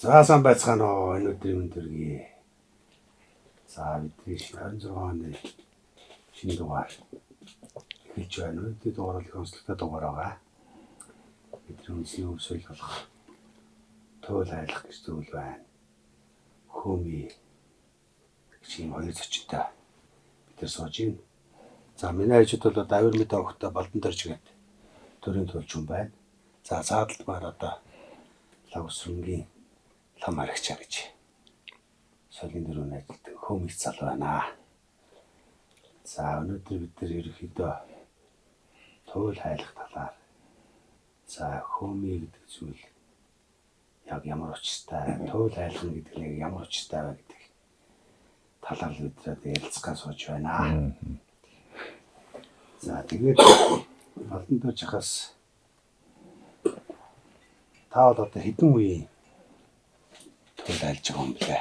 За сайн байцгаана уу энэ өдрийн өндөргий. За бидний 26 оны шинэ дугаар эхэлж байна. Өнөөдрийн дугаар бол онцлогтой дугаар байгаа. Бидний үндэсний өвсөл болох туйл айлах гэж зүйл байна. Хөөми чинь хоёр зочинтой бид нар сууж байна. За миний ажид бол давир мэд огтой балдан дөрж гээд төрийн туйлч хүн байна. За цаадалд маань одоо лавсрынгийн лам харагчаа гэж соёлын дөрөвний ажилтг Хөөмич зал байна. За өнөөдөр бид нар ерөнхийдөө туйл хайлах талаар за хөөми гэдэг зүйл яг ямар учиртай, туйл хайлах гэдэг нь ямар учиртай вэ гэдэг талаар бид нар ярилцахаар сууж байна. За тэгээд балдан дөрж хахаас та бол одоо хэдэн үеийн туйл айлж байгаа юм бэ?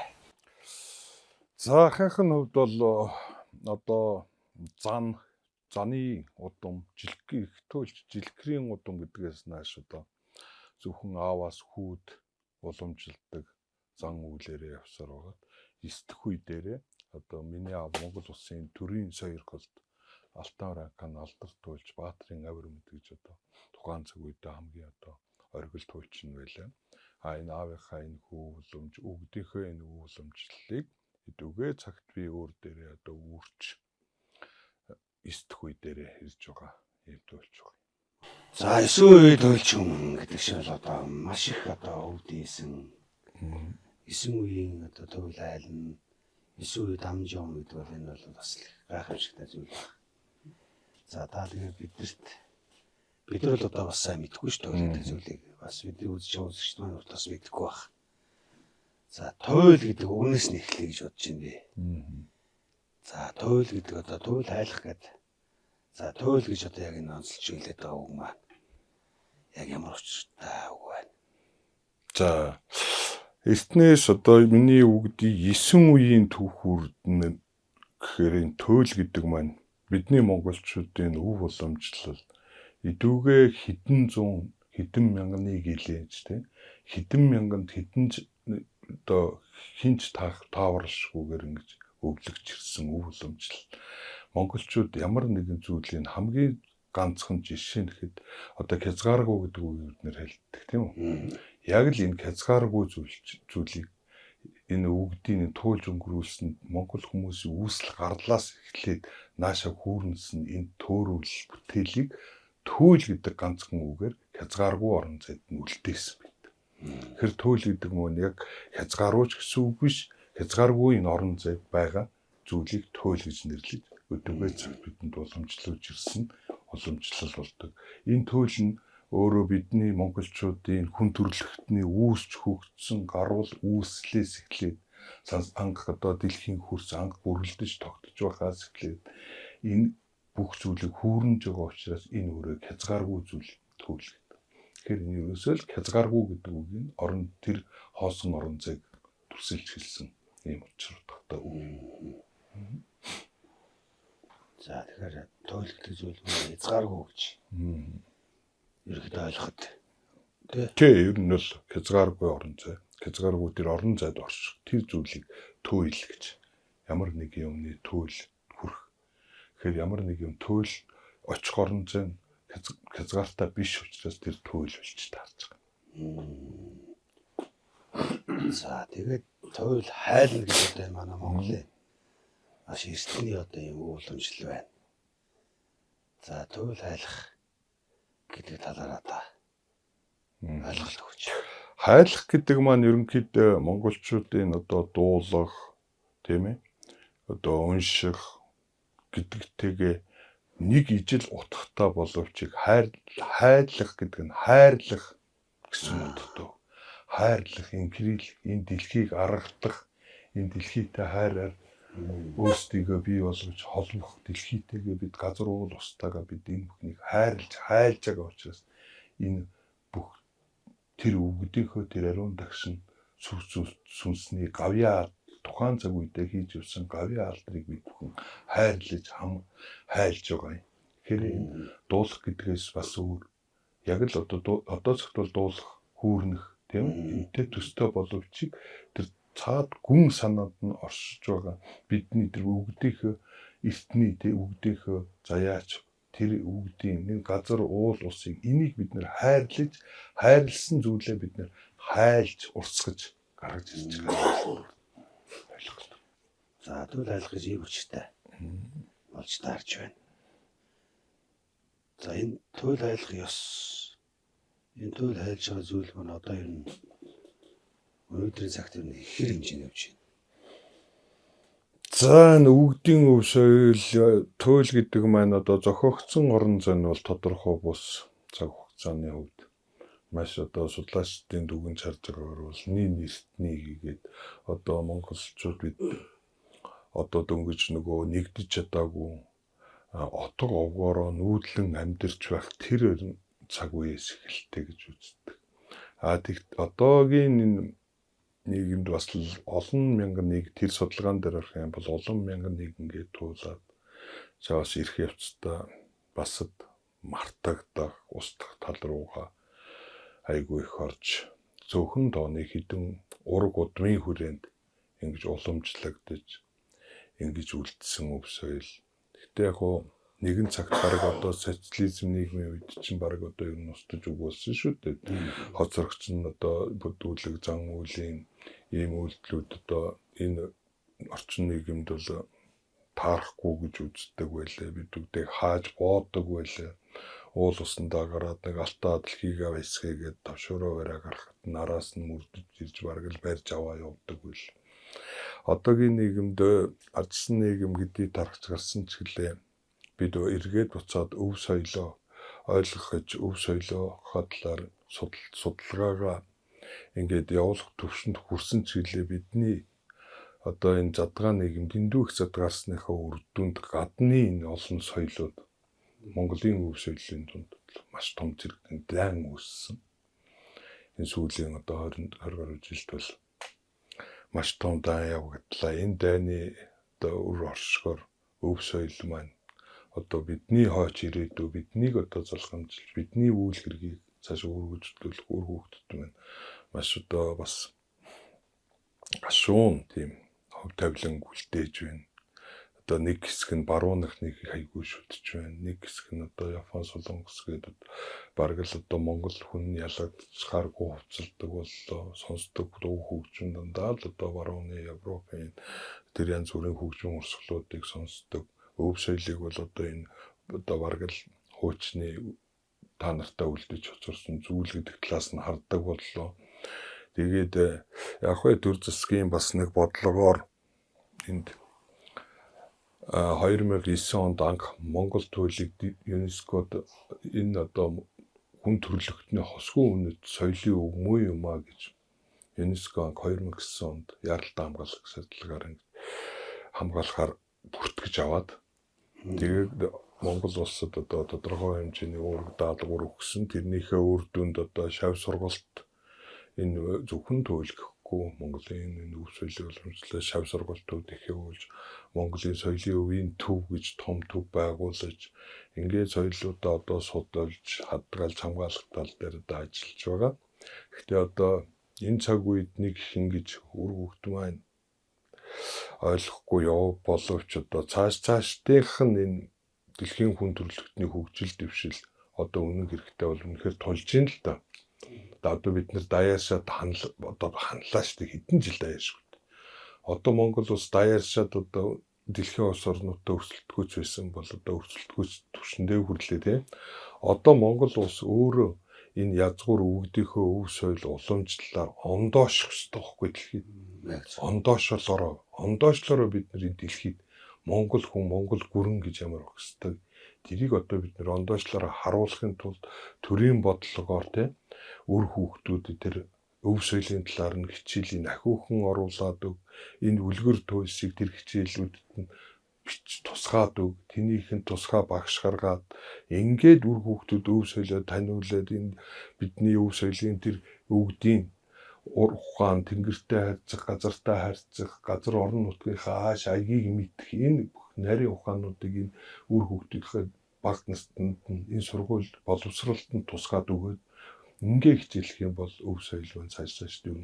За ахынхын хувьд бол одоо заны удам жилхэн их туйлч жилхрийн удам гэдгээс нааш одоо зөвхөн ааваас хүүд уламжилдаг зан үйлээрээ явсаар байгаа. 9 дэх үе дээрээ одоо миний аав Монгол улсын төрийн сойрхолд Алтан ранкан алдар туйлч Баатрин авир мэд гэж одоо тухайн цаг үедээ хамгийн одоо оргил туйлч нь байлаа. Энэ аавынхаа энэ хөвлөмж өгдийнхөө энэ хөвлөмжлөлийг эдүгээ цагт би өөр дээрээ одоо үүрч 9 дэх үе дээрээ ирж байгаа юм туйлч байгаа. За 9 үе туйлч юм гэдэг шиг л одоо маш их одоо өвдөөсөн 9 үеийн одоо туйл айлна 9 үе дамж юм гэдэг бол энэ бол бас гайхамшигтай зүйл байна. За та тэгээд бид нар л одоо бас сайн мэдэхгүй шүү дээ гэдэг зүйлийг бас бидний үзэгч маань бас мэдэхгүй байна. За туйл гэдэг үгнээс нь эхлэе гэж бодож байна би. За туйл гэдэг одоо туйл хайлах гэдэг. За туйл гэж одоо яг энэ онцлж хэлээд байгаа үг маань яг ямар учиртай үг байна. За эртнээс одоо миний үгдий 9 үеийн түүхүүрд гэхээр энэ туйл гэдэг маань бидний монголчуудын өв уламжлал эдүгээ хэдэн зуун хэдэн мянганы жилээж тэ хэдэн мянганд хэдэн одоо хинч тааваршгүйгээр ингэж өвлөгч ирсэн өв уламжлал монголчууд ямар нэгэн зүйлийн хамгийн ганцхан жишээ нэхэд одоо хязгааргүй гэдэг үгийг бид нэр хэлдэг тийм үү? Яг л энэ хязгааргүй зүйлийг энэ үгдийн туйлж өнгөрүүлсэнд монгол хүмүүсийн үүсэл гарлаас эхлээд нааша хүүрнэсэн энэ төөрүүл бүтээлийг туйл гэдэг ганцхан үгээр хязгааргүй орон зайд нь үлдээсэн байдаг. Тэгэхээр туйл гэдэг нь яг хязгаарууч гэсэн үг биш, хязгааргүй энэ орон зайд байгаа зүйлийг туйл гэж нэрлэж өдөгөө цаг бидэнд уламжлуулж ирсэн уламжлал болдог. Энэ туйл нь өөрөө бидний монголчуудын хүн төрөлхтний үүсч хөгжсөн гаруул үүслээс эхлээд анх одоо дэлхийн хөрс анх бүрэлдэж тогтож байхаас эхлээд энэ бүх зүйлийг хүүрнэж байгаа учраас энэ өөрөө хязгааргүй зүйл туйл гэдэг. Тэгэхээр энэ ерөөсөө л хязгааргүй гэдэг үг нь тэр хоосон орон зайг төрсөлж хэлсэн ийм учиртай үг. За тэгэхээр туйл гэдэг зүйл нь хязгааргүй гэж. Ерөнхийдөө ойлгоход тий ер нь л хязгааргүй орон зай. Хязгааргүй тэр орон зайд орших тэр зүйлийг туйл гэж. Ямар нэг юмны туйл хүрх. Тэгэхээр ямар нэг юм туйл очих орон зай хязгаартай биш учраас тэр туйл болж таарч байгаа. За тэгээд туйл хайлна гэж одоо манай Монголын маш эртний одоо юм ууламжлал байна. За туйл хайлах гэдэг талаараа та ойлголт өгч. Хайлах гэдэг маань ерөнхийдөө монголчуудын одоо дуулах тийм ээ одоо унших гэдэгтэйгээ нэг ижил утгатай боловч хайрлах гэдэг нь хайрлах гэсэн утгатай. Хайрлах, инкрилэх, энэ дэлхийг аргадах, энэ дэлхийтэй хайраар өөрсдийгөө бий болгож холбох дэлхийтэйгээ бид газар уул устаагаа бид энэ бүхнийг хайлж байгаа учраас энэ бүх тэр үгдийнхөө тэр ариун дагшин сүнсний гавьяа тухайн цаг үедээ хийж явсан гавьяа алдрыг бид бүхэн хайрлаж хайлж байгаа юм. Тэгэхээр энэ дуулах гэдгээс бас өөр яг л одоо цагт бол дуулах хүүрнэх тийм энтэй төстэй боловч тэр цаад гүн санаанд нь оршиж байгаа бидний тэр өгдийнхөө эртний тийм өгдийнхөө заяач тэр өгдийн нэг газар уул усыг энийг бид нэр хайрлсан зүйлээ бид нэр хайлж урсгаж гаргаж ирж байгаа. Ойлгох. За тэгвэл айлгаж ийвэрчтэй болж таарч байна. За энэ туйл айлах ёс. Энэ туйл хайлж байгаа зүйл маань одоо ер нь өнөөдрийн цагт ер нь хэр хэмжээнд явж байна. За нөгдийн өв соёл туйл гэдэг маань одоо зохиогдсон орон зай нь бол тодорхой бус цаг хугацааны хувьд маш одоо судлаачдын дүгнж харж байгаагаар бол нин эртний хийгээд одоо монголчууд бид одоо дөнгөж нөгөө нэгдэж чадаагүй отго овгоороо нүүдлэн амьдарч байх тэр цаг үеэс эхэлтэй гэж үздэг. Тэгэхдээ одоогийн энэ нийгэмд бас олон мянган нэг тэр судалгаан дээр арах юм бол олон мянган нэг ингээд туулаад цааш ирэх явцдаа басад мартагдах устдах тал руугаа айгүй их орж зөвхөн тооны хідэн ураг удмын хүрээнд ингэж уламжлагдаж ингэж үлдсэн өв соёл. Гэхдээ яг хоо нэгэн цагт баг одоо социализм нийгмийн үед чинь баг одоо ер нь устж өгүүлсэн шүү дээ. Хоцрогч нь одоо бүдүүлэг зан үйлийн ийм үйлдэлүүд одоо энэ орчин нийгэмд бол таарахгүй гэж үздэг байлаа. Бид үгдээ хааж боодог байлаа. Уул усандаа гараад нэг алтаа дэлхийгээ баясгээгээд тавшуураа бараа гарахад нараас нь мөрдөж ирж бараг л барьж аваа явдаг байл. Одоогийн нийгэмд ардсан нийгэм гэдгийг тархаж гарсан ч гэлээ бид эргээд буцаад өв соёлоо ойлгох гэж өв соёлоо хадлаар судалгаагаа ингээд явуулах төвшөнд хүрсэн ч гэлээ бидний одоо энэ задгаан нийгэм дэндүү их задгаарсныхаа үр дүнд гадны энэ олон соёлууд Монголын өв соёлын дунд маш том зэрэгтэн дан үүссэн. Энэ сүүлийн одоо 20 гаруй жилд бол маш том дан явагдлаа. Энэ дайны одоо үр оршихоор өв соёл маань одоо бидний хойч ирээдүй биднийг одоо залхамжилж бидний үйл хэргийг цааш өргөжлүүлэх үр хөвгтд маань маш одоо бас гашуун тийм хөв тавилан үлдээж байна. Одоо нэг хэсэг нь баруунах нэг хайгуу шүтж байна. Нэг хэсэг нь одоо Япон солонгос гэдэг бараг л одоо Монгол хүн ялгадчихааргүй хувцалдаг боллоо. Сонсдог дуу хөгжим дандаа л одоо барууны Европын тэр янз бүрийн хөгжим урсгалуудыг сонсдог. Өв соёлыг бол одоо энэ одоо бараг л хуучны та нартай үлдэж хоцорсон зүйл гэдэг талаас нь хардаг боллоо. Тэгээд яг хөө төр засгийн бас нэг бодлогоор энд 2009 онд анх Монгол туйлыг ЮНЕСКОд энэ одоо хүн төрөлхтний хосгүй үнэт соёлын өв муу юм а гэж ЮНЕСКО анх 2009 онд яралтай хамгаалах шаардлагаар хамгаалахаар бүртгэж аваад тэгээд Монгол улсад одоо тодорхой хэмжээний үүрэг даалгавар өгсөн. Тэрнийхээ үр дүнд одоо шав сургалт энэ зөвхөн туйл гэхгүй Монголын энэ өв соёлын уламжлалт шав сургалтууд их явуулж Монголын соёлын өвийн төв гэж том төв байгуулж ингээд соёлуудаа одоо судалж хадгалж хамгаалах тал дээр одоо ажиллаж байгаа. Гэхдээ одоо энэ цаг үед нэг их ингэж үр хөвгт маань ойлгохгүй яв боловч одоо цаашдынх нь энэ дэлхийн хүн төрөлхтний хөгжил дэвшил одоо үнэн хэрэгтэй бол үнэхээр тулж ийн л та. Одоо бид нэр даяаршаад одоо ханлаа шүү дээ хэдэн жил даяаршгүй. Одоо Монгол улс даяаршаад одоо дэлхийн улс орнуудаа өрсөлдөхөж байсан бол одоо өрсөлдөхөж түвшиндээ хүрлээ тийм. Одоо Монгол улс өөрөө энэ язгуур өвгдийнхөө өв соёл уламжлалаар ондооших ёстой байхгүй дэлхийд. Ондоошлороо бид нар энэ дэлхийд Монгол хүн Монгол гүрэн гэж ямар байх ёстой. Тэрийг одоо бид нэр ондоочлороо харуулахын тулд төрийн бодлогоор тийм үр хүүхдүүдэд тэр өв соёлын талаар нь хичээлийн ахиухан оруулаад өг энэ үлгэр туйлсыг тэр хичээлүүдэд нь бич тусгаад өг тэнийх нь тусгай багш гаргаад ингээд үр хүүхдүүд өв соёлоо таниулаад энэ бидний өв соёлын тэр өвгдийн ур ухаан тэнгэртэй харьцах газартай харьцах газар орон нутгийнхаа ааш аягийг мэдэх энэ нарийн ухаануудыг энэ үр хүүхдүүдийнхээ бага настанд энэ сургууль боловсролтод тусгаад өгөөд ингээ хичээлэх юм бол өв соёл маань цааш юу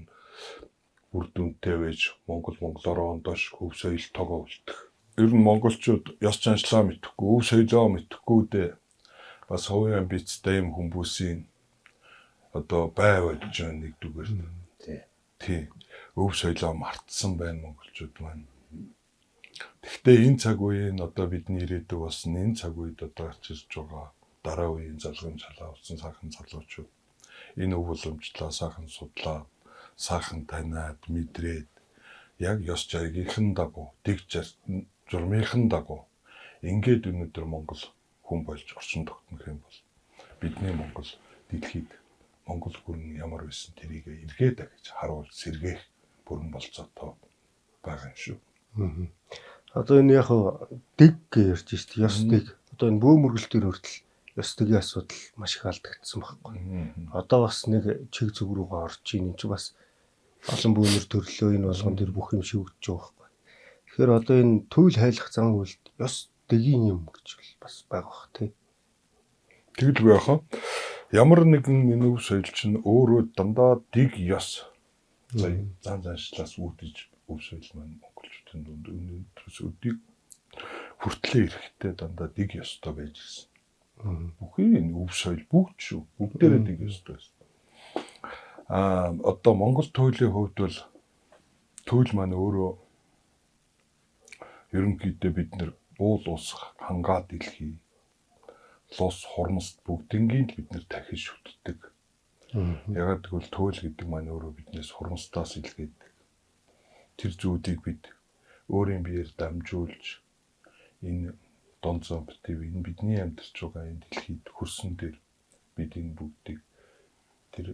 үр дүнтэй байж монголоор ондоош өв соёл тогоо үлдэх. Ер нь монголчууд ёс заншлаа мэдэхгүй, өв соёлоо мэдэхгүй дээ. Бас хувийн амбицтай юм хүмүүсийн одоо байвал жоо нэгдүгээр. Тий. Өв соёлоо мартсан байна монголчууд маань. Гэхдээ энэ цаг үеийн одоо бидний ирээдүйг болсон энэ цаг үед одоо гарч ирж байгаа дараа үеийн залгын цалаа болсон сайхан залуучууд энэ өв уламжлалаа сайхан судлаа, сайхан таниад мэдрээд яг ёс жаргийнхэн дагуу, дэг журмынхан дагуу ингээд өнөөдөр Монгол хүн болж орчин тогтнох юм бол бидний Монгол дэлхийд Монгол хүн ямар байсан тэрийг эргээд гэж харуул сэргээх бүрэн болцоотой байгаа юм шүү. Одоо энэ яг дэг гэж ярьж шүү дээ. Ёс дэг. Одоо энэ бөө мөргөлтийн хүртэл ёс дэгийн асуудал маш их алдагдсан байхгүй. Одоо бас нэг чиг зүг рүүгээ орж ийн чи бас олон бүүнэр төрлөө энэ болгон дээр бүх юм шивгдэж байгаа байхгүй. Тэгэхээр одоо энэ туйл хайлах зан үйлд ёс дэгийн юм гэж бас байгаа бах тий. Тэгэлгүй яхаа. Ямар нэгэн энэ өв соёл чинь өөрөө дандаа дэг ёс зан заншлаас үүдэж өв соёл маань монголчуудын дунд өнөөдрөөс өдийг хүртлээ эрэхтэй дандаа дэг ёстой байж ирсэн. Бүхий энэ өв соёл бүгд шүү. Бүгдээрээ дэг ёстой байсан. Одоо Монгол туйлын хувьд бол туйл маань өөрөө ерөнхийдөө бид нэр уул ус хангаа дэлхий лос хормост бүгднийг бид нэр дахиж шүтдэг. Ягаад гэвэл туйл гэдэг маань өөрөө биднээс хормостоос илгээдэг. Тэр зүйлийг бид өөрийн биеэр дамжуулж энэ донцон битв энэ бидний амьдарч байгаа энэ дэлхийд хөрсөн дээр бид энэ бүгдийг тэр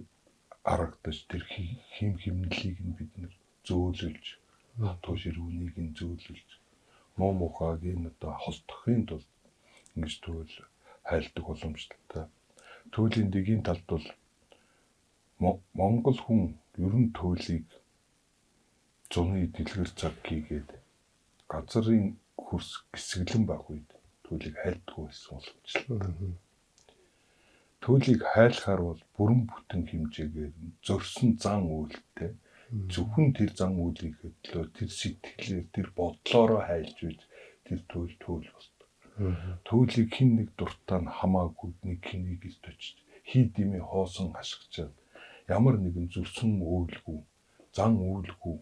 аргадаж тэр хим химнэлийг нь бид нэр зөөлөж хатуу ширүүнийг нь зөөлөж муу мухаг энэ одоо холдохын тулд ингэж туйл хайлтдаг боломжтой. Туйлын дэгийн талд бол Монгол хүн ер нь туйлыг зуны дэлгэр цаг хийгээд газрын хөрс гисгэлэн байх үед туйлыг хайлтдаг байсан боломжтой. Туйлыг хайлахаар бол бүрэн бүтэн хэмжээгээр зөрсөн зан үйлтэй зөвхөн тэр зан үйлийг хөдлөө тэр сэтгэлээр тэр бодлороо хайлж үйж тэр туйл болдог. Туйлыг хин нэг дуртай нь хамаагүй нэг хэнийг иртөж хий дими хоосон хашгичаад ямар нэгэн зүрсэн үйлгүй зан үйлгүй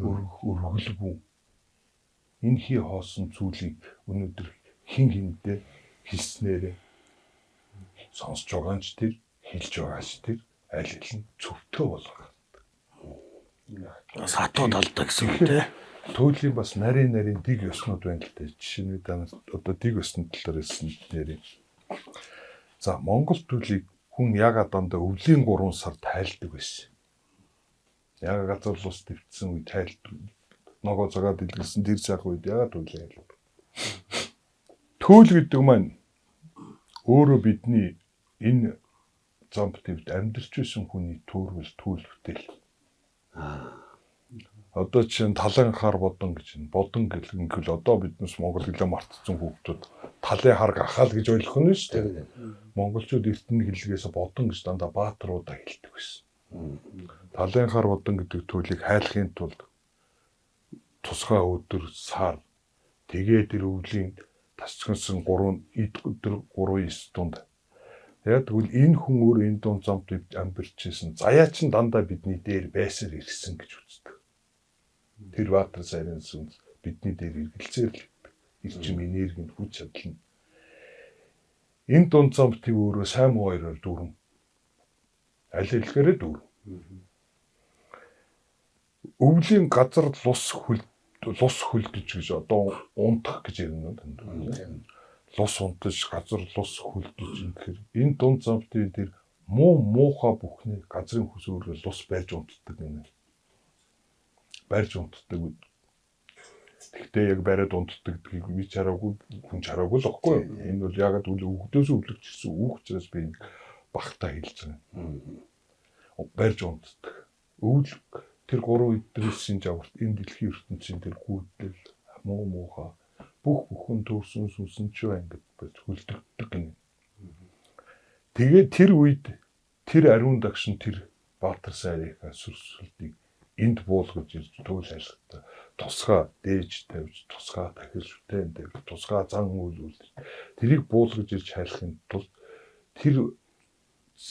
өргөлгүй энэ хий хоосон зүйлийг өнөөдөр хин хиндэ хэлснээрээ сонсож байгаа ч тэр хэлж байгаа ч тэр аль хэл нь зөвтгөө болгоо. Сатууд алда гэсэн үг тий. Туйлын бас нарийн дэг ёснууд байна л дээ. Жишээ нь одоо дэг ёсны талаар хэлсэн нэрээ. За Монгол туйлыг хүн яг дандаа өвлийн 3 сард хайлдаг байсан. Яг газар лус дэвтсэн үед хайлдаг. Ногоо цагаад дэлгэлсэн тэр цаг үед яг туйлыг хайлдаг. Туйл гэдэг маань өөрөө бидний энэ замп төвд амьдарч байсан хүний туйл бүтээл. Одоо чинь талын хар бодон гэж байна. Бодон гэхэл одоо биднес монгол хэлээ мартсан хүүхдүүд талын хар гахаал гэж ойлгох нь шүү дээ. Монголчууд эртний хэллэгээс бодон гэж дандаа баатруудаа хэлдэг байсан. Талын хар бодон гэдэг туйлыг хайлахын тулд тусгай өдөр сар тэгээ тэр өвлийн тасчгансан 3-9 дунд. Яг тэгвэл энэ хүн өөр энэ дунд замд амьдарчсэн. Заяа чин дандаа бидний дээр байсаар ирсэн гэж үздэг. Тэр баатар сайрын сүнс бидний дээр эргэлзээр л ирчим энерги хүч чадал нь. Энэ дунд замд тийм өөрөө сайн муу хоёроор дүүрэн. Аль хэлэхээрээ дүүрэн. Өвлийн газар лус хөлдөж гэж одоо унтах гэж ярина танд. Лус унтаж газар лус хөлдөж гэхээр энэ дунд замтын дээр муухай бүхний газрын хөсөөрөө лус барьж унтдаг юм. Барьж унтдаг. Тэгтээ яг бариад унтдаг гэдгийг би чараагүй хүн чараагүй л баггүй. Энэ бол ягаад үл өгдөөс өвлөгчсөн үг учраас би багтаа хэлж байгаа. Барьж унтдаг. Өвл тэр 3 өдрийн жаварт энэ дэлхийн ертөнцийн тэр гүйтэл муухай бүхэн төрсөн сүнсэн ч байна гэж хөлдөгдөг гэнэ. Тэгээд тэр үед тэр ариун дагшин тэр Баатар сайрынхаа сүрсэлтийг энд буулгаж ирж төвл айлхтаа тусгай дээж тавьж тусгай дахир шүтэн тавьж тусгай зан үйл үлдэж тэрийг буулгаж ирж хайлахын тулд тэр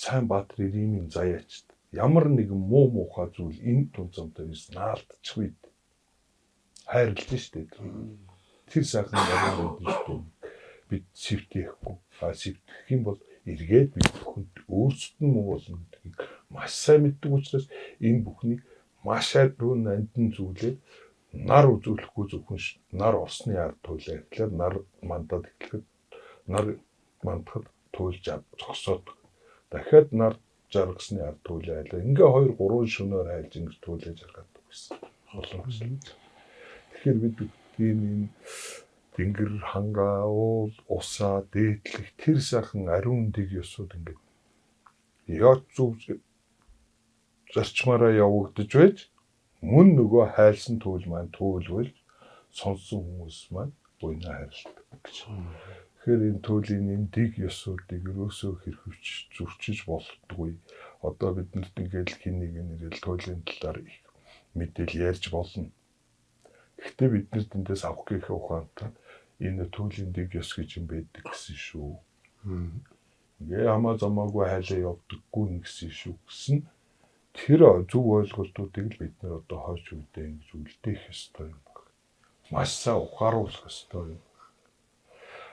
сайн Баатар Иремийн заяачд ямар нэгэн муухай зүйл энэ тунцамтай биш наалтчих үед хайрлаж штэ тэр сайхан яриад байдаг штэ бид сэвтэхгүй сэвтэх юм бол эргээд бид бүхэнд өөрсдөд нь муу болно гэдгийг маш сайн мэддэг учраас энэ бүхнийг маш руу нандин зүйлээ нар үзүүлэхгүй зөвхөн нар орсны ард туйлаа гэхлээр нар мандад эхлэхэд нар мандахад туйлж зогсоод дахиад нар жаргасны ард туйлаа айлаа ингээ 2 3 шөнөөр хайлж ингэж туйлаж жаргадаг гэсэн боломжтой. Тэгэхээр бид ийм Тэнгэр хангаа уул усаа дээдлэх тэр сайхан ариун дэг ёсууд ингээд яд зүв зарчмаараа явагдаж байж мөн нөгөө хайлсан түүл маань түүлвэл сонсон хүмүүс маань буйна хайрладаг гэж. Тэгэхээр энэ түүлийн энэ дэг ёсуудыг өрөөсөө хэрхвч зөрчиж болтгүй. Одоо биднэрт ингээд хин нэг нэрэл түүлийн талаар их мэдээлэл ярьж болно. Гэхдээ биднэрт эндээс авах гэх ухаантай энэ түүлийн дэг ёс гэж юм байдаг гэсэн шүү. Ингээ хамаа замаагүй хайлаа явдаггүй гэсэн шүү гэсэн тэр зөв ойлголтуудыг л бид нэр одоо хойш үедээ ингэж үлдээх ёстой юм байна. Маш сайн ухааруулах ёстой юм.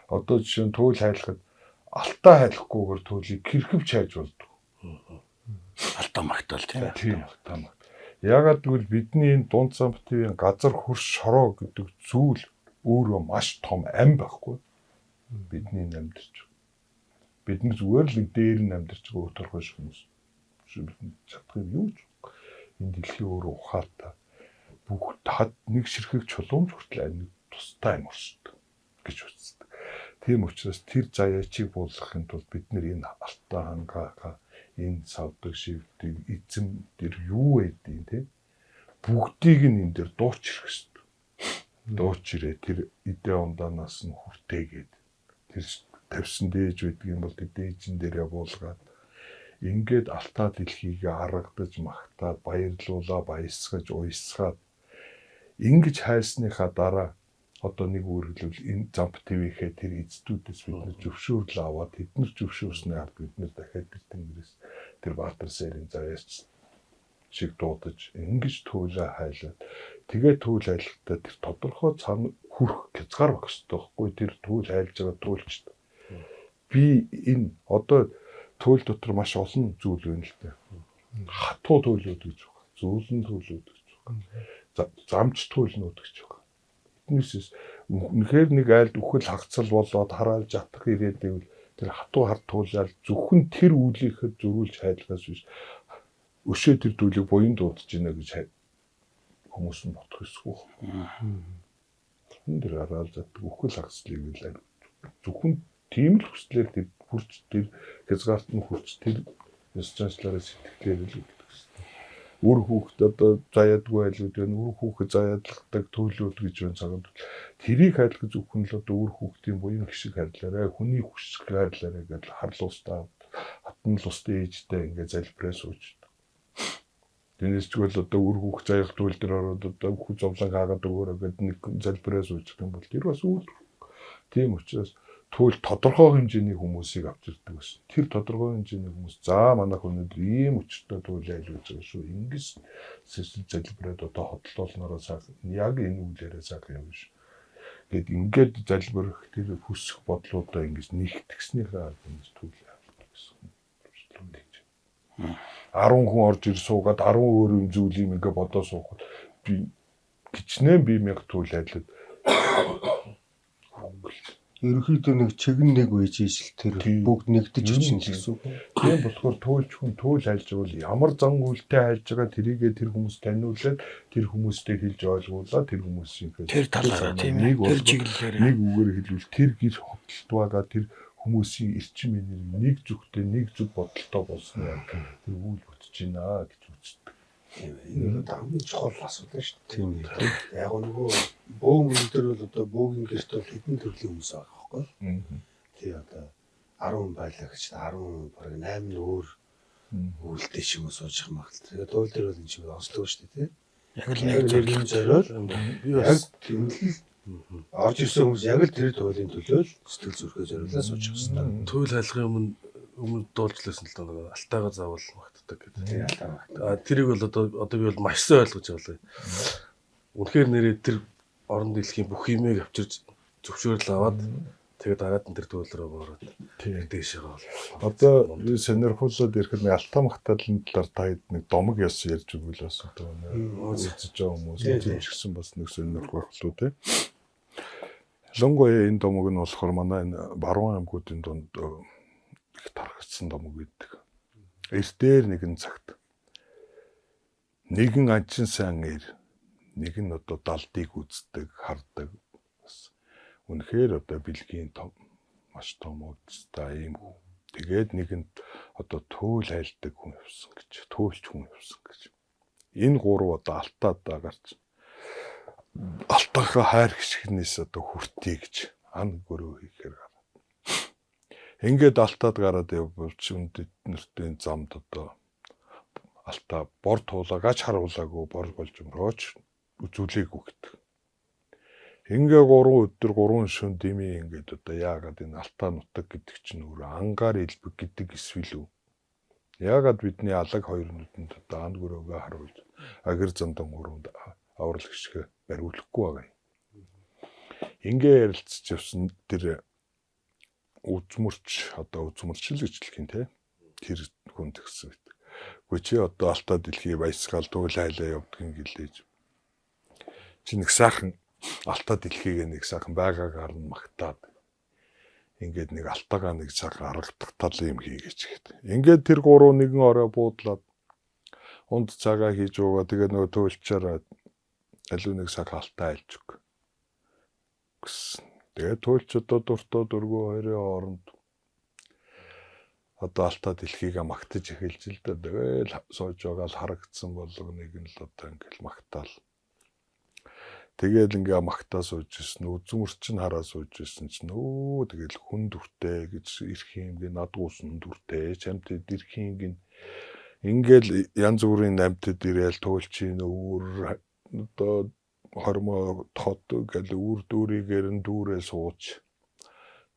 Одоо жишээ нь түүл хайлахад алтаа хайлахгүйгээр түүлийг хэрхэвч хайж болдог. Алтаа магтаал тийм. Алтаа магтаал. Яагаад гэвэл бидний энэ дунд замтын газар хөрш шороо гэдэг зүйл өөрөө маш том ам байхгүй. Бидний амьдарч. Бид нар зүгээр л дээр нь амьдарч байгаа өтөрхөш хүмүүс. Чадах юм юу ч. Энэ дэлхийн өөрөө ухаалтай. Бүх тад нэг ширхэг чулуумж хүртэл нэг тустай юм оршдог гэж үздэг. Тийм учраас тэр заяачийг буулгахын тулд бид нар энэ алтаа хангаа энэ савдаг шивдэг эзэм тэр юу байдیں۔ Тэ бүгдийг нь энэ дэр дуучрах хэрэгтэй. Дуучрээ тэр идэ ундаанаас нь хүртээгээд тэр тавьсан дээж байдаг юм бол тэр дээжин дээрээ буулгаад ингээд алтаа дэлхийг харагдаж магтаад баярлуулаа баясгаж уйсгаад ингэж хайсныхаа дараа одоо нэг үргэлжлэл энэ замп ТV-хээ тэр эцдүүдээс бид нар зөвшөөрөл аваад тэднэр зөвшөөрснээ ард бид нар дахиад тэр тэнгэрээс тэр Баатар сайрын заяач шиг дуудаж ингэж түүлээ хайлаад тэгээ түүл хайлахдаа тэр тодорхой цаана хүрх хязгаар багш тоххой тэр түүл хайлж байгаа түүлч би энэ одоо түүл дотор маш олон зүйл байна л дээ. Хатуу түүлүүд гэж байна. Зөөлөн түүлүүд гэж байна. Замч түүлнүүд гэж байна. Эднээс үнэхээр нэг айлд үхэл хагцал болоод хараалж атах ирээд байвал тэр хатуу хард туулаад зөвхөн тэр үүлийнхээ зөрүүлж хайлгаас биш өшөө тэр зүйлийг буян дуудаж гинэ гэж хүмүүс нь бодох ёсгүй. Тэр хараалж атах үхэл хагцлыг л зөвхөн тийм л хүслээр тэр хурц тэр хязгаарт нь хурц тэр ёс заншлаараа сэтгэлээр л гэдэг гэсэн. Үр хүүхэд одоо заяадгүй айлууд байна. Үр хүүхэд заяадлагдаг төлөвлөд гэж байна цагаанд. Тэрийг хайлах зөвхөн л одоо үр хүүхдийн буян гişиг хайрлаарай, хүний хүсэг хайрлаарай гэж харлуустаа хатан л устай ээжтэй ингээд залбираа суучдаг. Тэрнээс ч бол одоо үр хүүхэд заяах төл дээр ороод одоо хүү зовлон хаагаад өгөөрэй гэдэг нэг залбираа суучдаг юм бол тэр бас үл. Тийм учраас түүл тодорхой хэмжээний хүмүүсийг авч ирдэг гэсэн. Тэр тодорхой хэмжээний хүмүүс за манайх өнөөдөр ийм өчтөд түүл айлуулж байгаа шүү. Ингээс сэсэл залбираад одоо хотлолноороо сайхан яг энэ үглээрээ сайхан явна шүү. Гэт ингээд залбирах тэр хүсэх бодлуудаа ингэж нэгтгэснийхээ ингэж түүл айлуулдаг гэсэн. 10 хүн орж ир суугаад 10 өөр юм зүйлийг ингээ бодоо суухад би гिचнээ би мянга түүл айлууд ерөнхийдөө нэг чигэн нэг үеж ижил тэр бүгд нэгдэж очно гэсэн үг. Тийм болохоор туйлч хүн туйл хайлж бол ямар зан үйлтэй хайлж байгаа тэрийгээ тэр хүмүүс таниулаад тэр хүмүүстэй хэлж ойлгуулаад тэр хүмүүсийн тэр талаараа тийм тэр чиглэлээр нэг үгээр хэлвэл тэр гэр хөдөлтөөгаа тэр хүмүүсийн эрчим энерги нэг зүгтээ нэг зүг бодолтой болсон юм. Тэр үйл бүтэж байна гэж үздэг. Энэ хамгийн чухал асуудал шүү дээ. Тийм ээ. Яг нөгөө бөөг өндөр бол одоо бөөгийн гэрт бол хэдэн төрлийн хүмүүс байгаа байхгүй. Тий одоо 10 байлаа гэж 10 бараг 8 өөр Үлдээ шиг сууж их магадгүй. Тэгээд туул дээр бол энэ шиг онцлог шүү дээ, тий. Яг л Яг нэг нэг зориод би яг бас тэмэл орж ирсэн хүмүүс яг л тэр туйлын төлөө л сэтгэл зүрхээ зориулаад суучих гэсэн. туйл хайлахын өмнө дуулжлээсэн л даа алтайгаа заавал магтдаг гэдэг. тий алтаа. Тэрийг бол одоо би бол маш сайн ойлгож байгаа. Үнэхээр нэрээ тэр орон дэлхийн бүх юмыг авчирж зөвшөөрөл аваад тэгээд дараад нь тэр туйл руу ороод дээшээ гол. Одоо би сонирхуулаад ирэхэд нэг алтаа магтаалын талаар та хэд нэг домог яс ярьж өгвөл бас одоо үзэж байгаа хүмүүс үзчихсэн бас нэг сонирхох болов тий. Ялангуяа энэ домог нь болохоор манай энэ баруун аймагуудын дунд их тархагдсан домог гэдэг. Эртээр нэгэн цагт нэгэн анчин сан эр нэг нь одоо далдыг үздэг, хардаг. Бас үнэхээр одоо бэлгийн том маш том удастай юм. Тэгээд нэгэнд одоо туйл айлдаг хүн явсан гэж, туйлч хүн явсан гэж. Энэ гурав одоо алтаадаа гарч алтаахаа хайр гიშгнээс одоо хүртий гэж ан гөрөө хийхээр гараад. Ингээд алтаад гараад явбалч үндэд нэртийн замд одоо алтаа бор туулаагач харуулаагүй бор болж өмрөөч үзүүлээгүй гэдэг. Ингээ 3 өдөр 3 шөнө дими ингээд одоо яагаад энэ алтаа нутаг гэдэг чинь өөр ангаар илбэг гэдэг эсвэл үү? Яагаад бидний алаг хоёр нүдэнд одоо ан гөрөөгөө харуулж агэр зандан гурванд аврал гიშгэ бариулахгүй байгаа юм. Ингээ ярилцж явсан тэр үзмөрч одоо үзмөрчл гэж хэлэх юм те. Тэр хүн тгсэн байдаг. Гэхдээ чи одоо алтаа дэлхий баясгаал туйл хайлаа явдгийн гэлээж. Чи нэг сайхан алтаа дэлхийг нэг сайхан байгаагаар нь магтаад ингээд нэг алтаагаа нэг сайхан аргадах тал юм хийгээч гэдэг. Ингээд тэр гурав нэгэн орой буудлаад унд цагаа хийж өгөө тэгээ нөгөө туйлчаараа алуу нэг сайхан алтаа айлж өг. Тэгээ туйлчдоо дуртаа дөрвөө хоёрын хооронд одоо алтаа дэлхийг магтаж эхэлж л да. Тэгэл сууж байгаа л харагдсан болго нэг нь л одоо ингээл магтаал. Тэгэл ингээ магтаа сууж ирсэн. Үзмөрч нь хараа сууж ирсэн чинь өө тэгэл хүн дүртэй гэж ирэх юм гээ надгуусан дүртэй чамтд ирэх юм гин ингээл янз бүрийн намтад ирээл туйлчийн өөр одоо хормоо тод гэл үр дүүрийгээр нь дүүрээ сууж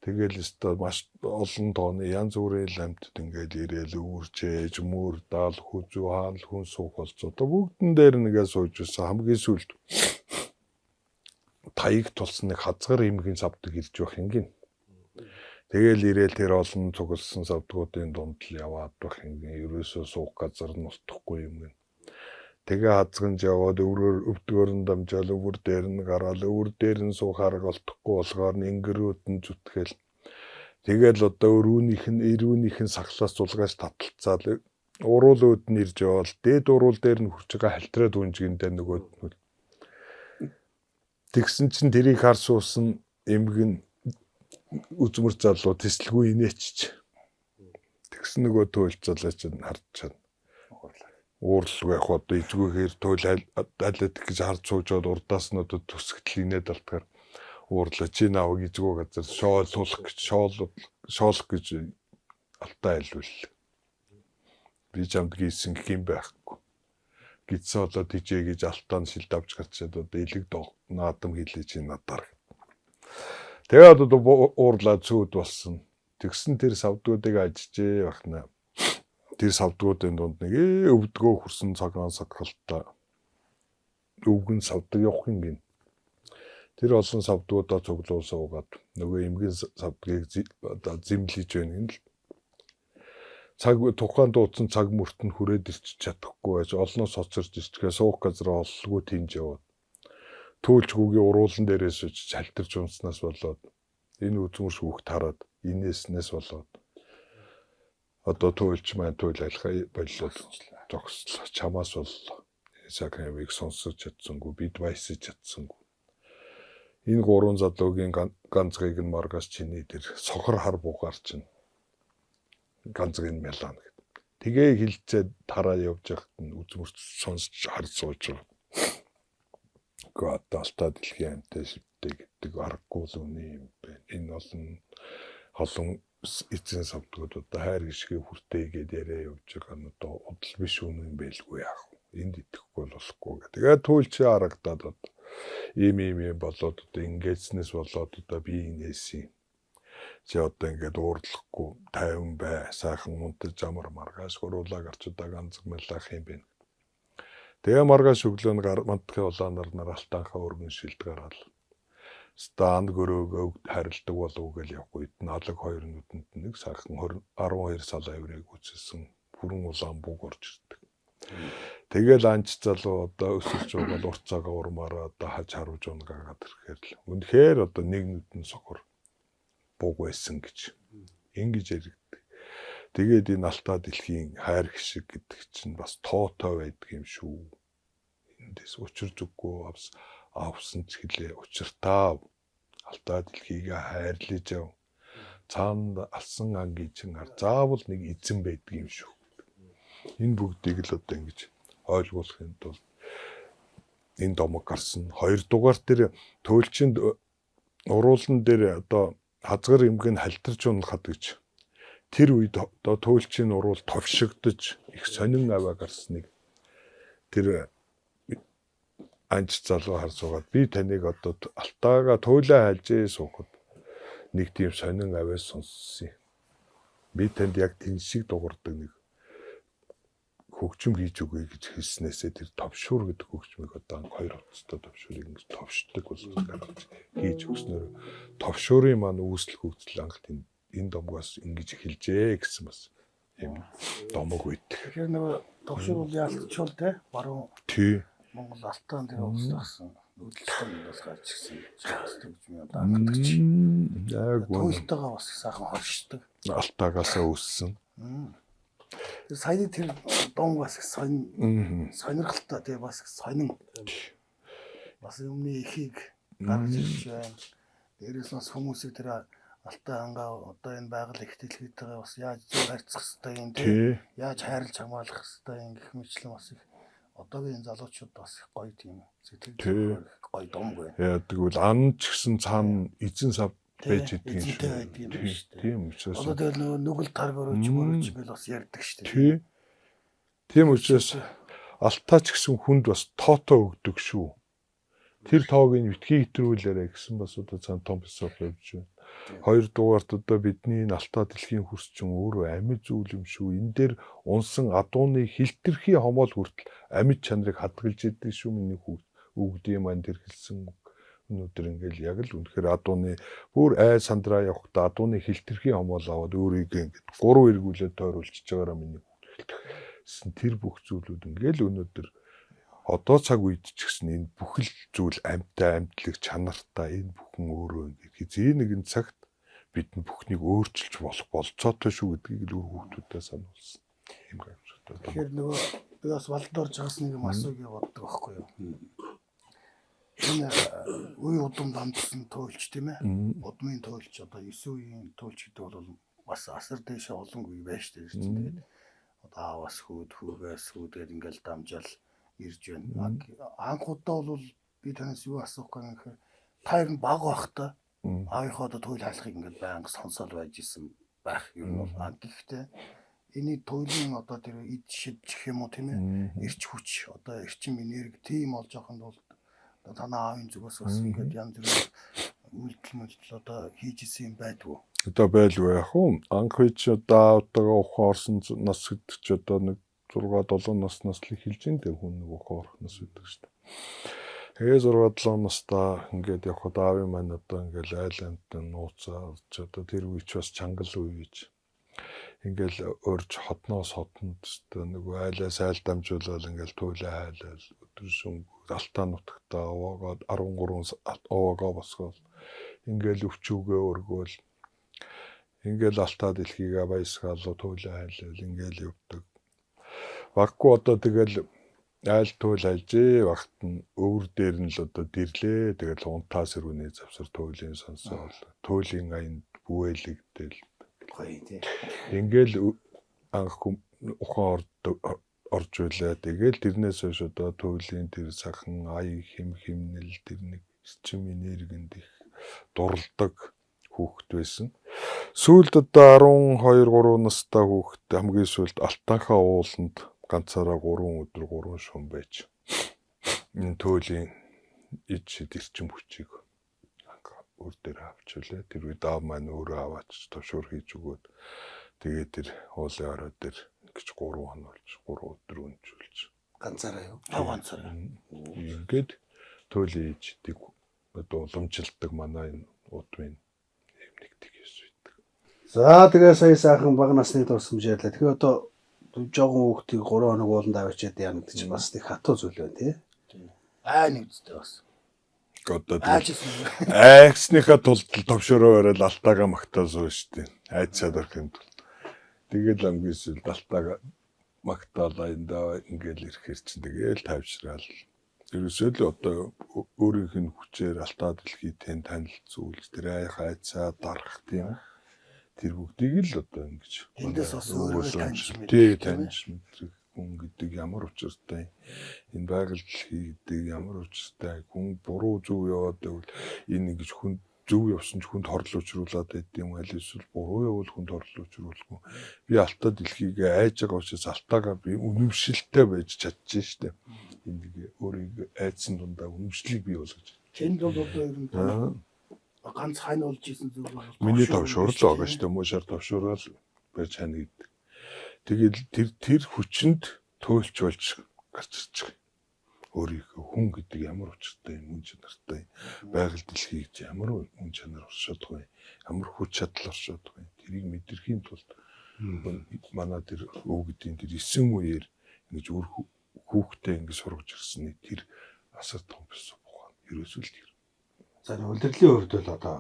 тэгэл өстө маш олон тооны янз бүрийн ламтд ингээл ирээл үүрчээж мөр даал хүзүү хаал хүн суух болцоо одоо бүгдэн дээр нэгээ сууж ирсэн хамгийн сүлд таяг тулсан нэг хазгар имгийн савдаг ирж байх юм гин тэгэл ирээл тэр олон цугласан савдгуудын дунд л яваад байх юм гин ерөөсөө суух газар нь устдахгүй юм гин тэгээ хазганж яваад өвдгөр нь дамжаал өвөр дээр нь гараал өвөр дээр нь суухаар олдохгүй болохоор ингэрүүд нь зүтгэл тэгэл одоо өрөөнийх нь сахлаас зулгаас таталцаал уруулууд нь ирж явал дээд уруул дээр нь хурж байгаа халтраад үнжгэндээ нөгөө тэгсэн чинь тэрийг хар суусан эмг нь үзмэр залуу тэслгүй инээчч тэгсэн нөгөө туйлцалаа чинь харж чад уурлаг яг одоо эзгүйхээр туйл алаад гэж харж суужоод урдаас нь одоо төсгөл инээд алтгаар уурлаа чи наавыг эзгүй газар шоолох гэж алтаа айлвал би чамд гисэн гэх юм байхгүй гидсэн одоо тийжээ гэж алтаан шилд авч гарчаад одоо илэг наадам хийлээ чи надаар тэгээд одоо уурлаа цүүд болсон тэгсэн тэр савдгуудыг ажижээ бахна тэр савдгуудын дунд нэг өвдгөө хөрсөн цагаан сагхалтай өвгөн савдаг явах юм гин тэр олон савдгуудаа цуглуулсуугаад нөгөө эмгэн савдгийг одоо зэмлэж байна гин л цаг тухайн дуудсан цаг мөрт нь хүрээд ирч чадахгүй байж олноос хоцорч ирчгээ суух газар олгүй тийж яваад төөлжгүүгийн уруулан дээрээс үч халтарч унснаас болоод энэ үзмэр шүүхт хараад инээснээс болоод одоо туйлч маань туйл айлхаа болоод зогслоо чамаас боллоо сакрамыг сонсож чадсангүй бид баясаж чадсангүй энэ гурван залуугийн ганцгийг нь маргаас чиний тэр сохор хар бугаар чинь ганцыг нь мялаа гэдэг тэгээ хилцээд тараа явж байхад нь үзмэрч сонсож харж сууж байгаа гоо алтаа дэлхийн амтай шивтэй гэдэг аргагүй л үний юм байна энэ олон эзэн савдгууд одоо хайр гიშгээ хүртээгээд яриа явж байгаа нь одоо удал биш үнэн байлгүй яах вэ? Энд итгэхгүй болохгүй гэх. Тэгээд туйлч харагдаад одоо ийм болоод одоо ингэснээс болоод одоо би инээсэн. Чи одоо ингээд уурлахгүй тайван бай, сайхан унтаж амар маргааш гуруулаа гарч удаа ганцмалах юм бэ. Тэгээ маргааш өглөө нь мантхи улаанаар наралтаанхаа өргөн шилд гараад станд гөрөөгөө харилдаг болов гэж явахгүй. Налаг хоёр нүдэнд нэг сайхан 12 салаа еврейг үссэн бүрэн улаан бүг орж ирдэг. Тэгэл анч залуу одоо өсөж байгаа урт цагаа урмаараа одоо хаж харуулж унгаад ирэхээр л үнэхээр одоо нэг нүдэн сохор буг байсан гэж ингэж яригддаг. Тэгээд энэ алтаа дэлхийн хайр гişиг гэдэг чинь бас тоотой байдаг юм шүү. Эндээс учир зүггүй авсан ч хэлээ учиртаа алтаа дэлхийг хайрлаж яв. Цаанд алсан ангийн чин заавал нэг эзэн байдаг юм шүү. Энэ бүгдийг л одоо ингэж ойлгуулахын тулд энэ домог гарсан. Хоёрдугаар дээр туйлчинд уруулан дээр одоо хазгар эмгэн халтарч унахад гэж тэр үед одоо туйлчийн уруул товшигдож их сонин аваа гарсныг тэр анч залуу харж байгаа. Би таныг одоо алтаага туйлаа хайлжээ суухад нэг тийм сонин аваа сонссон. Би танд яг тэн шиг дуурдаг нэг хөгжим хийж өгье гэж хэлснээсээ тэр товшуур гэдэг хөгжмийг одоо хоёр хувцастай товшуурыг ингэж товшдог болсон гаргаж хийж өгснөөр товшуурын маань үүсэл хөгжил анх энэ домгоос ингэж эхэлжээ гэсэн бас юм домог үйт. Тэгэхээр нөгөө товшуур бол ялцчул те баруун. Тий. Монгол алтаан дээр ууслахсан хөдөлгөөнд бас гарч ирсэн хөгжмийн одоо анхдаг чи. Яг туйлтайгаа бас сайхан хоршдог. Алтаагаасаа үүссэн. Саяны тэр дом бас сонирхолтой тий бас сонин. Бас юмны ихийг гаргаж ирж байна. Дээрээс нь хүмүүсийг тэр алтаа ангаа одоо энэ байгаль ихтэлхийтэйгээ бас яаж зөв харьцах хэвтэй юм тий. Яаж хайрлаж хамгаалах хэвтэй юм гэх мэтлэн бас их одоогийн залуучууд бас их гоё тийм сэтгэл гоё домгүй. Яа тэгвэл ан ч гэсэн цаана эзэн сав байж идэг юм шүү. Тийм учраас одоо тэгэл нөгөө нүгэл таргорч мөрөж гэл бас ярьдаг шүү дээ. Тийм учраас алтаа ч гэсэн хүнд бас тоотоо өгдөг шүү. Тэр тоог нь битгий хэтрүүлээрэ гэсэн бас одоо цаана том философи явж байна. Хоёрдугаарт одоо бидний алтаа дэлхийн хөрсчин өөрөө амьд зүйл юм шүү. Энэ дээр унсан адууны хилтерхий хомоол хүртэл амьд чанарыг хадгалж идэг шүү миний үгдийн маань тэр хэлсэн өнөөдөр ингээл яг л үнэхээр адууны бүр ай сандраа явахдаа адууны хилтерхий хомоол аваад өөрийгөө ингээд 3 эргүүлээд тойруулчихж байгаараа миний хэлсэн тэр бүх зүйлүүд ингээл өнөөдөр одоо цаг үед ч гэсэн энэ бүхэл зүйл амьтаа амьдлаг чанартай энэ бүхэн өөрөө ингээд хизээ нэгэн цагт бидний бүхнийг өөрчилж болох болцоотой шүү гэдгийг л өөр хүүхдүүдэд сануулсан. Тийм гайхалтай. Тэгэхээр нөгөө би бас валдорж байгаас нэг юм асууя боддог байхгүй юу? Энэ үе удам дамжсан туйлч тийм ээ. Удмын туйлч одоо 9 үеийн туйлч гэдэг бол бас асар дэше олон үе байж тээ чинь. Тэгээд одоо аваас хүүд хүүгээс хүүдгээд ингээл дамжаал ирж байна. Анх удаа бол би танаас юу асуух гэхээр та ер нь баг байхдаа аавынхаа одоо туйл хаалхыг ингээд байнга сонсоол байж исэн байх юм бол гэхдээ энэ туйлын одоо тэр эд шидчих юм уу тийм ээ эрч хүч одоо эрчим энерги тийм олж авахын тулд танаа аавын зүгээс бас ингээд янз бүрийн үйлдэл одоо хийж исэн юм байдгүй. Одоо байлгүй яах вэ? Анх үеч одоо аавтайгаа ухаан орсон нас гэдэг ч одоо нэг 6-7 наснаас л эхэлж ин дээ хүн нэг ухаан орох нас гэдэг шүү дээ. Тэгээ 6-7 настай ингээд явхад аавын маань одоо ингээд айланд нууцаарч одоо тэр үеч бас чангал үе гэж ингээл өрж хотноос хотонд одоо нөгөө айлаа сайл дамжуулаад ингээл туйлаа хайлал өдөр шөнө алтаа нутагтаа овоогоод 13 овоогоо босгоод ингээл өвчүүгээ өргөөл ингээл алтаа дэлхийгээ баясгаалуу туйлаа хайлал ингээл явдаг. Баггүй одоо тэгэл айл туйл хайлжээ багт нь өвөр дээр нь л одоо дэрлээ тэгэл унтаа сэрүүний завсар туйлын сонсоол туйлын аянд бүэлэгдэл гоё тийм. Ингээл анх ухаан орж байлаа. Тэгэл тэрнээс хойш одоо туйлын тэр сахан ая химнэл тэр нэг эрчим энергинд их дурладаг хүүхэд байсан. Сүүлд одоо 12 3 настай хүүхэд хамгийн сүүлд алтанхаа ууланд ганцаараа 3 өдөр 3 шөнө байж энэ төөлийн иж ирчим хүчийг өөр дээр авчлаа. Тэр үед аав маань өөрөө аваач төвшөр хийж өгөөд тэгээд тэр уулын орой дээр гэж 3 хоног болж 3 өдөр өнжүүлж Ганцаараа юу? Ганцаараа. ингээд төөлийн иждэг одоо уламжилдаг манай энэ удмын нэгдэг ёсвэдэг. За тэгээ сая сайхан бага насны дурсамж ярьлаа. Тэгээ одоо жоохон хүүхдийг 3 хоног ууланд авчиад яана гэдэг чинь бас нэг хатуу зүйл байна тий. Нэг үстэй бас. Одоо Аажсэн. айцныхаа тулд товшороо барил алтаага магтаасан шүү дээ. Айцаад орох юм. Тэгэл хамгийн сүүлд алтаага магтаалаа энэ ингээл ирэхээр чинь тэгэл тавьшраал. Ерөөсөө л одоо өөрийнх нь хүчээр алтаа дэлхийд танилцуулж тэр айцаа дарах тийм. Тэр бүгдийг л одоо ингэж Эндээс бас өөрөө таньж таньж мэдрэх хүн гэдэг ямар учиртай энэ байгаль дэлхий гэдэг ямар учиртай хүн буруу зөв яваад байвал энэ ингэж хүн зөв явсан ч хүнд хорл учруулад байд юм аль эсвэл буруу явал хүнд хорл учруулахгүй би алтаа дэлхийг айж байгаа учраас алтаагаа би үнэмшилтэй байж чадчих штеп энэ нэг өөрийг айдсан дундаа үнэмшлийг бий болгож Тэнд бол одоо ер нь ганц хань болж исэн зүйл бол миний товшуурлаа гэж тийм үү шар товшуураал байж хань гэдэг. Тэгээд тэр хүчинд туйлч болж гарч ирж байгаа. Өөрийнхөө хүн гэдэг ямар учиртай юм, үн чанартай байгаль дэлхийг ямар үн чанар оршоод байгаа юм, ямар хүч чадал оршоод байгаа юм. Тэрийг мэдрэхийн тулд манай тэр өвгдийн тэр 9 үеэр ингэж өөр хүүхдээ ингэж сургаж ирсэн тэр асар том байсан бохоо. Ерөөсөө л тэр. За улирлын хувьд бол одоо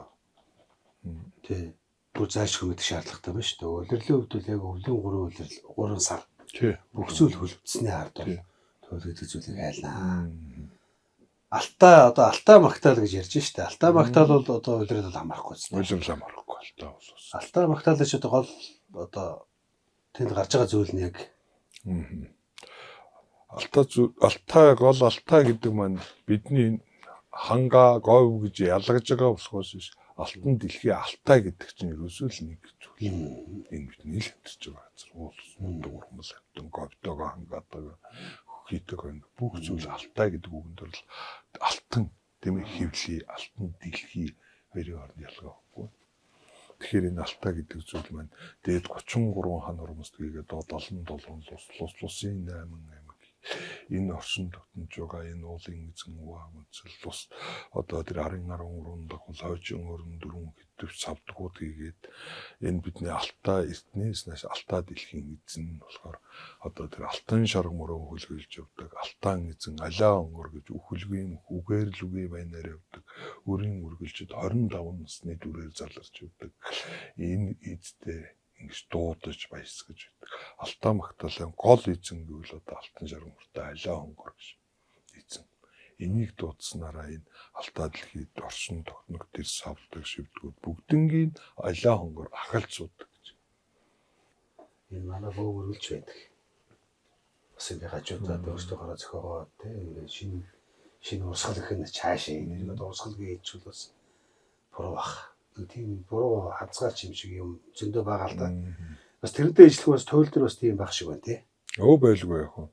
тий бүр зайлшгүй мэдэх шаардлагатай байна шүү дээ. Улирлын хувьд бол яг өвлийн 3 сар Тий. бүх зүйл хөлбөцсөний хард бол төлөвлөдөг зүйлийг айлнаа. Алтаа магтаал гэж ярьж штэ. Алтаа магтаал бол одоо улирал хамаарахгүй зү. Улирал хамаарахгүй алтаа болоос. Алтаа магтаал ч одоо гол одоо тэнд гарч байгаа зүйл нь яг Алтаа гэдэг маань бидний хангаа говь гэж ялгаж байгаа болохоос биш алтан дэлхий алтаа гэдэг чинь ерөөсөө л нэг зүйл. Энэ бидний л амьдарч байгаа газар уул дуурмал амтан говьтойгоо хангаадаг хийдэг бүх зүйл алтаа гэдэг үгэнд бол алтан тийм ээ хөвлий алтан дэлхий хоёрын хооронд ялгаа байхгүй. Тэгэхээр энэ алтаа гэдэг зүйл маань дээд 33 хан хормостгийг одоо 77 лусын 8 аймаг энэ оршин тогтнож байгаа энэ уулын эзэн уаа үнцэл ус одоо тэр 13 дагуул хойчин 24 хэдвч савдгууд хийгээд энэ бидний алтаа эртнээс нааш алтаа дэлхийн эзэн болохоор одоо тэр алтан шарга мөрөө хөлгөөлж явдаг алтан эзэн алаа онгор гэж үхэлгүй үгээр л үгүй байнаар явдаг өрийн үргэлжид 25 насны дүрээр заларч явдаг энэ эзтэй ингэж дуудаж баясгаж байдаг. Алтаа магтаалын гол эзэн гэвэл одоо алтан шарга мөртэй алаа хонгор гэж эзэн. Энийг дуудсанараа энэ алтаа дэлхийд оршин тогтнох тэр савлдаг шивдгүүд бүгднгийн алаа хонгор ахалцуудаг гэж. энэ манай бөөгөрүүлж байдаг. Бас ингэ хажуудаад өөрсдөө зохиогоо тий шинэ урсгал гэх нь цаашаа ингэ урсгал гэж бол бас буруу бах. Тийм буруу хазгаач юм шиг юм зөндөө байгаа л да. Бас тэрнтэй ижлэх бас туйл дээр бас тийм байх шиг байна тий. Өө байлгүй яг хөө.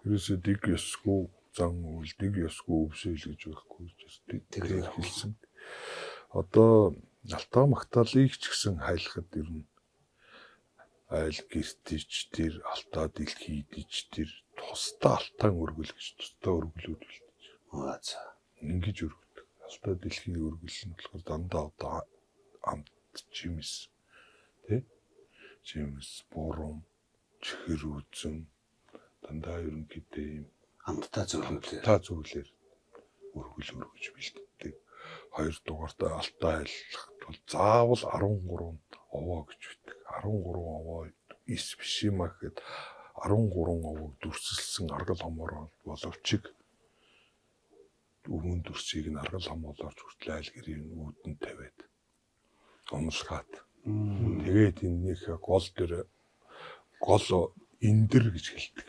Ерөөсөө дэг ёсгүй зан үйл дэг ёсгүй өвсөөл гэж байхгүй гэж тэрээр хэлсэн. Одоо алтаа магтаалыг ч гэсэн хайлахад ер нь айл гэртэж тэр алтаа дэлхийд ич тэр тусдаа алтан өргөл гэж тусдаа өргөлүүд үлдэж. За. Ингэж өргөдөг. Алтаа дэлхийг өргөлн болохоор дандаа одоо амт чимэс тий чимэс бурам чихэр үзэн дандаа ерөнхийдөө юм амттай зөвлөлөөр өргөж бэлддэг. Хоёр дугаартаа алтаа айлах бол заавал 13 овоо гэж байдаг. 13 овоо ис биш юм гэхэд 13 овог дүрсэлсэн аргал хомоор боловч өвөн дүрсийг нь аргал хомоолоор хүртэл айл гэрийн үүдэн тавиад гомлгаад тэгээд энэнийхээ гол дээр гол эндэр гэж хэлдэг.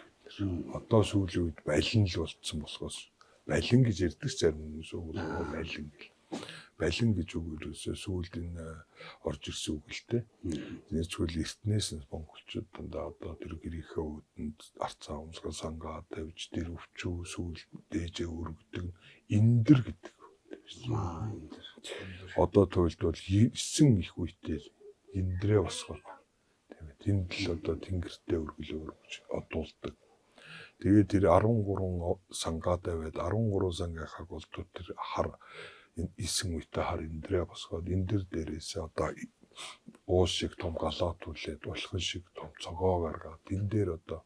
Одоо сүүлийн үед балин л болцсон болохоос балин гэж ярьдаг зарим хүмүүс балин гэл. балин гэж үг юусоо сүүлд энэ орж ирсэн үг л те. Нэгчвэл эртнээс монголчууд дандаа одоо тэр гэрийнхээ үүдэнд арцаа умсгал сангаа тавьж тэр өвчүү сүүл дээжээ өргөдөг эндэр гэдэг. Одоо туйлд бол 9 их үетэй эндрээ босгоо. Тэгээд тэнд л одоо тэнгэртэй өргөлөөр гэж одуулдаг. Тэгээд тэр 13 сангаа тавиад 13 сангийнхаг бол тэр хар 9 үетэй хар эндрээ босгоод эндэр дээрээсээ одоо уус шиг том галаа түлээд булхан шиг том цогоо гаргаад тэн дээр одоо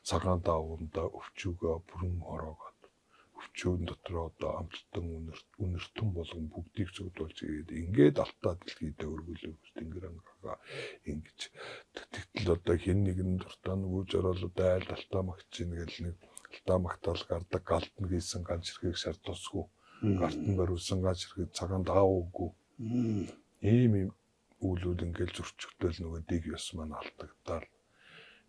цагаан даавуундаа өвчүүгээ бүрэн хороогоод өвчүүн дотроо одоо амттан үнэртэн болгон бүгдийг зүгдүүлж игээд ингээд алтаа дэлхийдээ өргөлөв тэнгэр ангаа ингэж тэгтэл одоо хэн нэгэн дуртай нөгөө жороолууд айл алтаа магч ийн гэл нэг алтаа магтаал гардаг галтна гэсэн ганц хэрхийг шаардлагасгүй гартан бариулсан ганц хэрхийг цагаан даавуугүй ийм үүлүүд ингээл зөрчигдөл нөгөө дэг ёс маань алдагдаад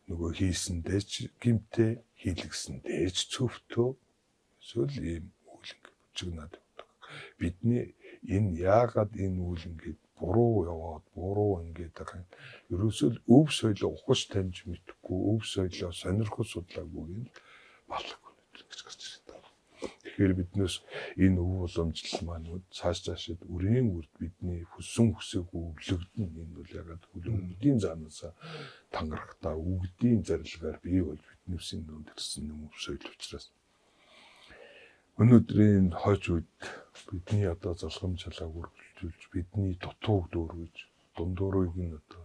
нөгөө хийсэндээ ч гимтэй хийлгсэндээ ч цөвтөө эсвэл ийм үйл ингээд бүжигнаад явдаг. Бидний энэ яагаад энэ үйл ингээд буруу яваад буруу ингээд байгаа юм. Ерөөсөө өв соёлоо ухаж таньж мэдхгүй өв соёлоо сонирхож судлаагүй юм балахгүй гэж гарч ирсэн. Тэгэхээр биднээс энэ өв уламжлал маань цаашид үрийн үрд бидний хүссэн хүсээгүй өвлөгдөн энэ бол ягаад өвлөгдийн заанаас тангарахтаа үгдийн зарилгаар бий болж биднээсийн дунд ирсэн юм өв соёл учраас өнөөдрийн хойч үед бидний одоо залхамж чалааг үргэлжлүүлж бидний дутууг дүүргэж дундуурыг нь одоо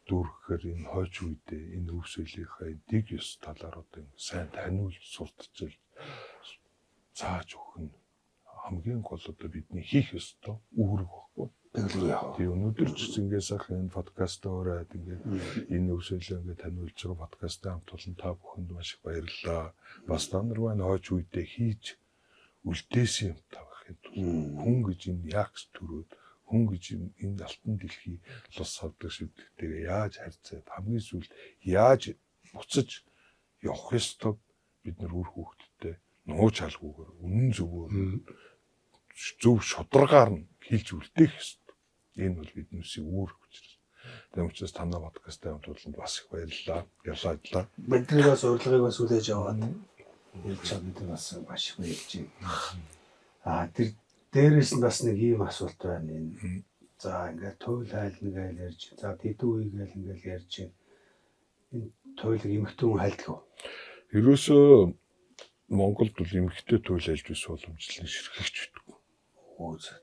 дүүргэхээр энэ хойч үедээ энэ өв соёлынхаа дэг ёс талаар одоо сайн таниулж сурталчилж зааж өгөх нь хамгийн гол одоо бидний хийх ёстой үүрэг баггүй. Тэгээ өнөөдөр ч ингээд сайхан энэ подкастаа ороод ингээд энэ өв соёлоо ингээд таниулж байгаа подкастаа хамт олон та бүхэнд маш их баярлалаа. Бас та нар маань хойч үедээ хийж үлдээсэн юм тавахын тулд хүн гэж энэ ягс төрөөд хүн гэж энэ алтан дэлхий лус савдаг шүдэгтэйгээ яаж харьцаад хамгийн сүүлд яаж буцаж явах ёстой бид нар үр хүүхдтэй нууж халгүйгээр үнэн зөвөөр зөв шударгаар нь хэлж үлдээх ёстой. Энэ бол биднээсийн үүрэг учраас. Тийм учраас танай подкасттай хамт олонд бас их баярлалаа. Ялаадлаа. Бидний бас урилгыг бас үлээж аваад ярьж байгаа бид бас маш их баярлж байна. Тэр дээрээс нь бас нэг ийм асуулт байна энэ. За ингээд туйл хайл нэгээл ярьж, за тэдүү үегээл ингээд ярьж байна. Энэ туйлыг эмэгтэй хүн хайлдаг уу? Ерөөсөө Монголд бол эмэгтэй туйл айлж биш боломжлон ширхэгч байдаг. Оо за.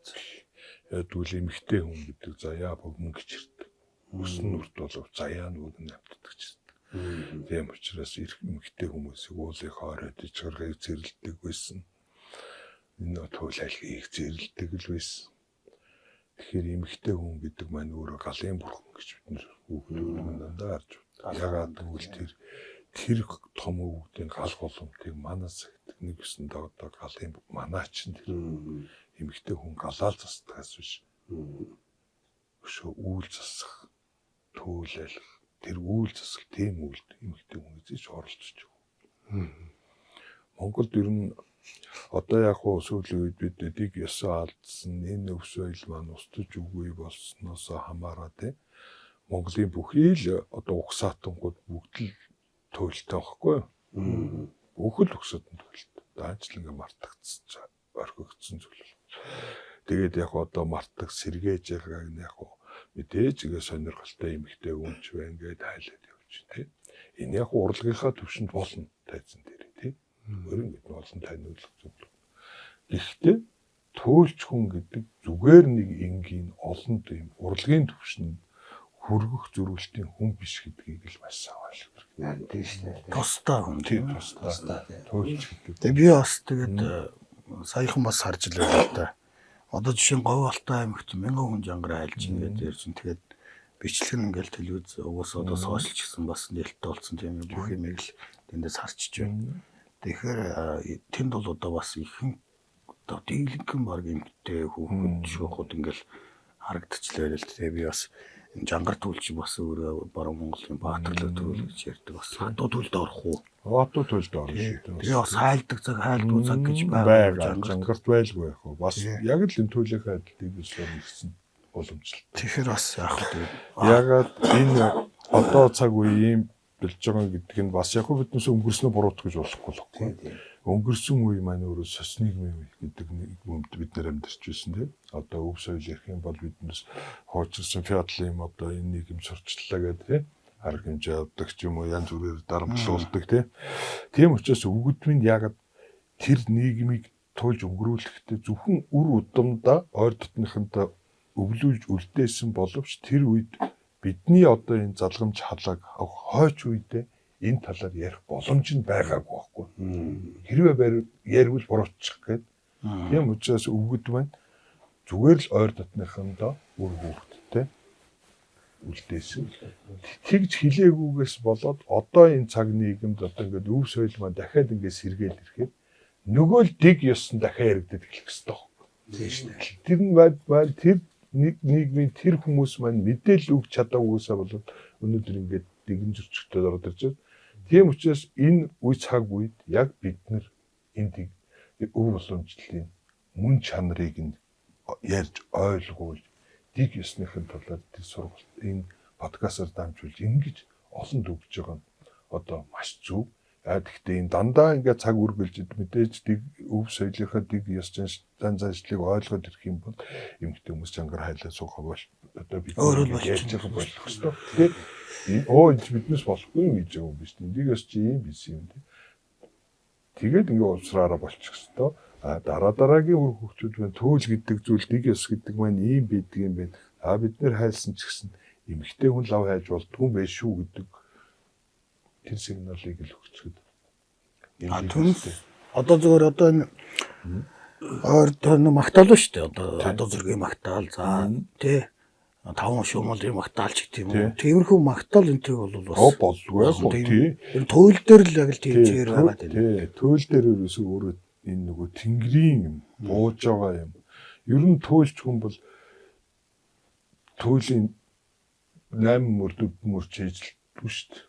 Ядгүй эмэгтэй хүн гэдэг заяа богмон гэж ирдэг. Өсөн нүрт болов заяа нүг навтдаг ч. Тийм учраас эмэгтэй хүмүүсийг уулынхаа оройд ичгэрхийг зэрэлдэг байсан. Энэ туйл айлхийг зэрэлдэг л байсан. Тэгэхээр эмэгтэй хүн гэдэг маань өөрөө галын бурхан гэж бид нэр хүүхдүүд дандаа харж байна. Ягаад гэвэл тэр том өвгдийн гал голомтыг манаас нэг өсөн одоо галын манаач нь тэр эмэгтэй хүн галаал застгаас биш. Өшөө үйл засах, төөлөлөх тэр үйл засал тийм үйлд эмэгтэй хүн эзэж оролцож байгаа. Монголд ер нь одоо яг хуу сүүлийн үед бид дэг ёсоо алдсан энэ өв соёл маань устж үгүй болсноос хамаараа те Монголын бүхий л одоо угсаатангууд бүгд л туйлтай байхгүй юу? Бүхэл угсаатан туйлтай. Даанчлан мартагдсан орхигдсон зүйл. Тэгээд яг одоо мартах сэргээж байгааг нь яг мэдээж игээ сонирхолтой эмэгтэй хүн ч байна гэдээ хайлаад явж байна. Энэ яг урлагийнхаа төвшөнд болно тайзан дээр тийм. Өөрөөр хэлбэл олон таниулах зүйл. Гэхдээ туйлч хүн гэдэг зүгээр нэг энгийн олон тийм урлагийн төвшөнд хүргэх зөрүүлтийн хүн биш гэдгийг л маш сайн ойлгох хэрэгтэй. Тийм шүү дээ. Тусдаа хүн Тийм тусдаа. Туйлч гэдэг. Тэгээ би бас тэгээд саяхан бас харж л байна л да. Одоо жишээ нь говь алтай аймагт 1000 хүн жангар айлж ингээд ярьж байна. Тэгээд бичлэг нь ингээл телевиз угаас одоо сошиал ч гэсэн бас нээлттэй болсон тийм бүх юмыг л тэндээс харчиж байна. Тэгэхээр тэнд бол одоо бас ихэнх одоо дийлэнхэн баг эмгтэй хүүхэд шүүхүүд ингээл харагдчихлаа л тэгээ би бас Жангар төлж бас өөрөө баруун Монголын баатарлаг төөл гэж ярьдаг бас. Хатуу төлд орох уу? Одоо төлд орно шүү дээ. Тэгээ бас хайлдаг цаг хайлдуу цаг гэж байгаа. Жангарт байлгүй яг хөө. Бас яг л энэ төлөхийн адилтыг өсөөр ирсэн боломжтой. Тэгэхээр бас яах вэ? Ягаад энэ одоо цаг үеийн бэлж байгаа гэдэг нь бас яг хөө биднээс өнгөрснөө буруутгах гэж болохгүй л байна. Өнгөрсөн үе маань өөрөө социализмын үе гэдэг нэг юмд бид нэр амьдарч байсан тийм. Одоо өв соёл ярих юм бол биднээс хоочилсан феодализм одоо энэ нийгэм сурчлаа гэдэг тийм. Арга хэмжээ авдаг ч юм уу янз бүрээр дарамтлуулдаг тийм. Тийм учраас өгөгдмийн ягаад тэр нийгмийг туйлж өнгөрүүлэхдээ зөвхөн үр удамдаа ойр дотныхонтой өвлүүлж үлдээсэн боловч тэр үед бидний одоо энэ залгамж халааг хойч үедээ энэ талаар ярих боломж нь байгаагүй байхгүй. Хэрвээ ярил буруутчих гээд тийм учраас өвгөд маань зүгээр л ойр дотныхондоо үр хүүхэдтэй үлдээсэн. Тэгж хилээгүйгээс болоод одоо энэ цаг нийгэмд одоо ингээд өв соёл маань дахиад ингээд сэргээд ирэхэд нөгөө л дэг ёсон дахиад яригдаад эхлэх ёстой байхгүй. Тийм шүү дээ. Тэр нь маань тэр нийгмийн тэр хүмүүс маань мэдээлэл өгч чадаагүйсаа болоод өнөөдөр ингээд дэгэн зөрчигдөд ороод ирж байна. Тийм учраас энэ үе цаг үед яг бид нар энэ өв боломжлолын мөн чанарыг нь ярьж ойлгуул дэг ёсныхын талаар тэр сургалт энэ подкастаар дамжуулж ингэж олон төгсөж байгаа нь одоо маш зөв. Гэхдээ энэ дандаа ингээд цаг үргэлж мэдээж дэг өв соёлынхаа дэг ёс занзаашлыг ойлгоод ирэх юм бол эмэгтэй хүмүүс чангаар хайлаа суугаа бол одоо бид ярьж байгаа болох ёстой. Тэгээд энэ биднес болохгүй юм гэж байгаа юм биш. Дэг ёс чи юм биш юм тийм. Тэгээд ингээд уусраараа болчих ёстой. Дараагийн үр хөвчүүд маань төөл гэдэг зүйл дэг ёс гэдэг маань ийм байдаг юм байна. Бид нэр хайлсан ч гэсэн эмэгтэй хүн лав хайж болдгүй юм байх шүү гэдэг тэр сигналыг л өгчөд. Одоо зөвөр одоо энэ ойртон магтаал шүү дээ. Одоо зургийн магтаал за тий таван шуумлын магтаал ч гэх юм уу. Тиймэрхүү магтаал энэ төр бол бас болгүй яг хөө тий. Энэ туйл дээр л яг л тийм зэр байгаа дээ. Тий. Туйл дээр ерөөсөө өөрөө энэ нөгөө тэнгэрийн юм бууж байгаа юм. Ер нь туйлч хүн бол туйлын 8 мөр чийжилдэггүй шүү дээ.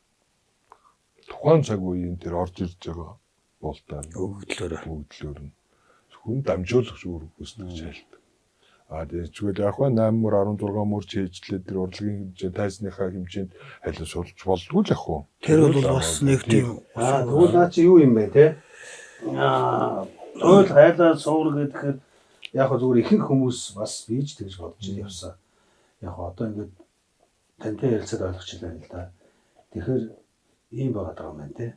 Тухайн цаг үеийн тэр орж ирж байгаа болдоо өгдлөөр нь хүн дамжуулагч үр хүсдэг шалтгаан. Тэгээд зүгээр яг хаа 8 мөр 16 мөр чийжлээд тэр урлагийн хэмжээ тайзныхаа хэмжээнд хайлаа суулж болдгүй л ах уу. Тэр бол бас нэг тийм тэгвэл наа чи юу юм бэ те? Туйл хайлаа суур гэхээр яг хаа зүгээр ихэнх хүмүүс бас бийж тэгж бодож явсан. Яг одоо ингээд тантай ярилцаад ойлгочихлаа л да. Тэгэхээр ийм байгаа юм байна те.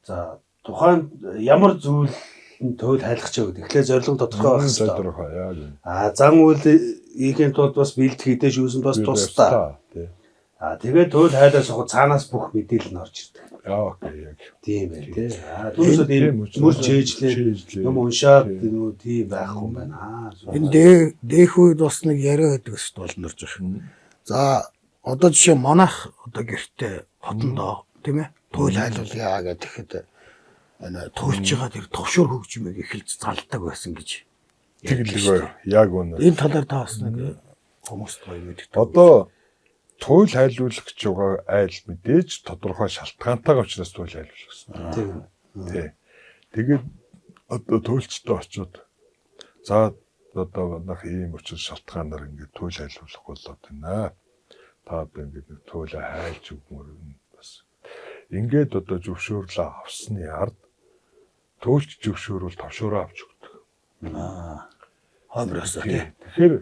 За тухайн ямар зүйл туйл хайлах ч гэдэг. Тэгэхээр зорилго тодорхой байх хэрэгтэй. Тодорхой яг. Зан үйл ийхийн тулд бас бэлт хийдэж юусан бас тусдаа. Тэгээд туйл хайлаа сухад цаанаас бүх мэдээлэл нь орж ирдэг. Окей яг. Тийм байх тий. Түүнээс энэ мөр чэйжлээ. Юм уншаад энэ тийм байхгүй юм байна. Энэ дэх үед бас нэг яриа байдаг шүү дээ олон орж их. За одоо жишээ манайх одоо гэртээ хотондоо тийм ээ туйл хайлуулъя гэхэд энэ туйлж байгаа тэр товшуур хөгжмийг эхэлж залдаг байсан гэж тэгэлгүй яг үнэ. Энэ талаар та бас нэг хүмүүст гоё мэддэг. Одоо туйл хайлуулагч байгаа айл мэдээж тодорхой шалтгаантайгаа учраас туйл хайлуулах гэсэн. Тийм. Тэгээд одоо туйлчтай очиод за одоо нах ийм учраас шалтгаанаар ингээд туйл хайлуулах болоод байна. Та одоо ингээд нэг туйлаа хайлж өгмөр бас. Ингээд одоо зөвшөөрлөө авсны ард туйлч зөвшөөрөл товшуураа авч өгдөг. Хойброосоо тийм. Тэгэхээр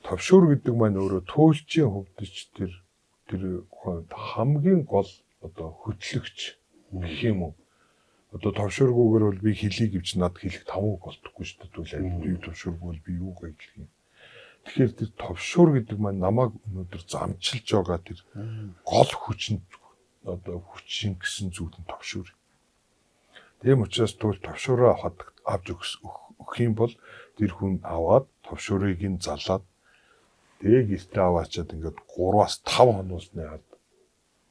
товшуур гэдэг маань өөрөө туйлчийн хувьд тэр хамгийн гол одоо хөтлөгч гэх юм уу. Одоо товшуургүйгээр бол би хэлийг гэвч над хэлэх тавг болтгүй шүү дээ. Туйлаа би товшуургүй бол би юу гэх юм. Тэгэхээр тэр товшуур гэдэг маань намайг өнөөдөр замчилж байгаа тэр гол хүчин одоо хүчин гэсэн зүйл нь товшуур. Тийм учраас туйл товшуураа авч өгөх юм бол тэр хүн аваад товшуурыг нь залаад тэгээ гэртээ аваачаад ингээд 3-5 хоноосны ард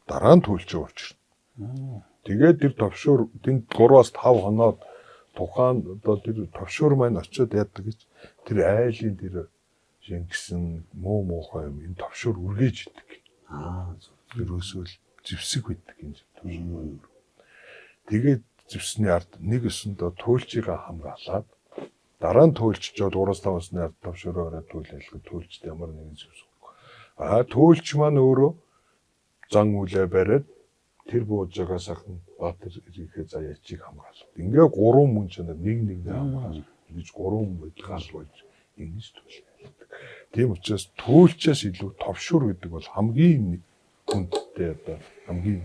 дараа нь туйлж уурчирна. Тэгээд тэр товшуур тэнд 3-5 хоноод тухайн одоо тэр товшуур маань очиод яадаг гэж тэр айлын тэр шингэсэн муу муухай юм энэ товшуур үргэж идэг. Ерөөсөө л зэвсэг байдаг энэ товшуур. Тэгээд зэвсний ард нэг өсөндөө туйлчигаа хамгаалаад дараа нь туйлч жоод 3-5 өсний ард товшуураа ороод туйлайлах туйлчд ямар нэгэн зэвсэг. Туйлч маань өөрөө зан үлээ бариад тэр бууж байгаа сахан Баатар ирийнхээ заяачийг хамгаалав. Ингээ 3 мөн чанар нэг хамгаалав. Ингэж 3 байдгал болж ингэж туйлайлдаг. Тийм учраас туйлчаас илүү товшуур гэдэг бол хамгийн хүндтэй одоо хамгийн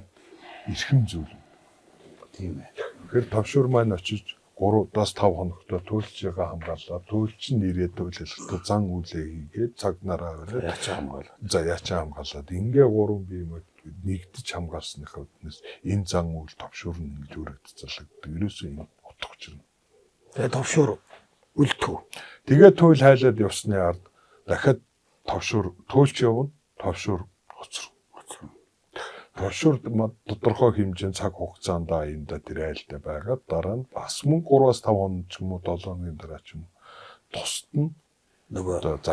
эрхэм зүйл. Тийм ээ. Тэгэхээр товшуур маань очиж 3-5 хоногтой туйлчгаа хамгаалаад туйлч нь ирээд туйлалхтаа зан үлээ хийгээд цаг нараа бариад Яачаа хамгаалаад. за яачаа хамгаалаад ингээ 3 бие мод нэгдэж хамгаалсныхаа үднээс энэ зан үйл товшуур нь ингэж өргөдцөлөгдөг. Ерөөсөө энэ утга учир нь. Тэгээ товшуур үлдэх. Тэгээ туйл хайлаад явсны ард дахиад товшуур туйлч явна, товшуур хоцров. Товшуур тодорхой хэмжээний цаг хугацаанд аянда тэр айлтай байгаад дараа нь бас мөн 3-5 хоног ч юм уу 7 хоногийн дараа ч юм уу тусад нь Нөгөө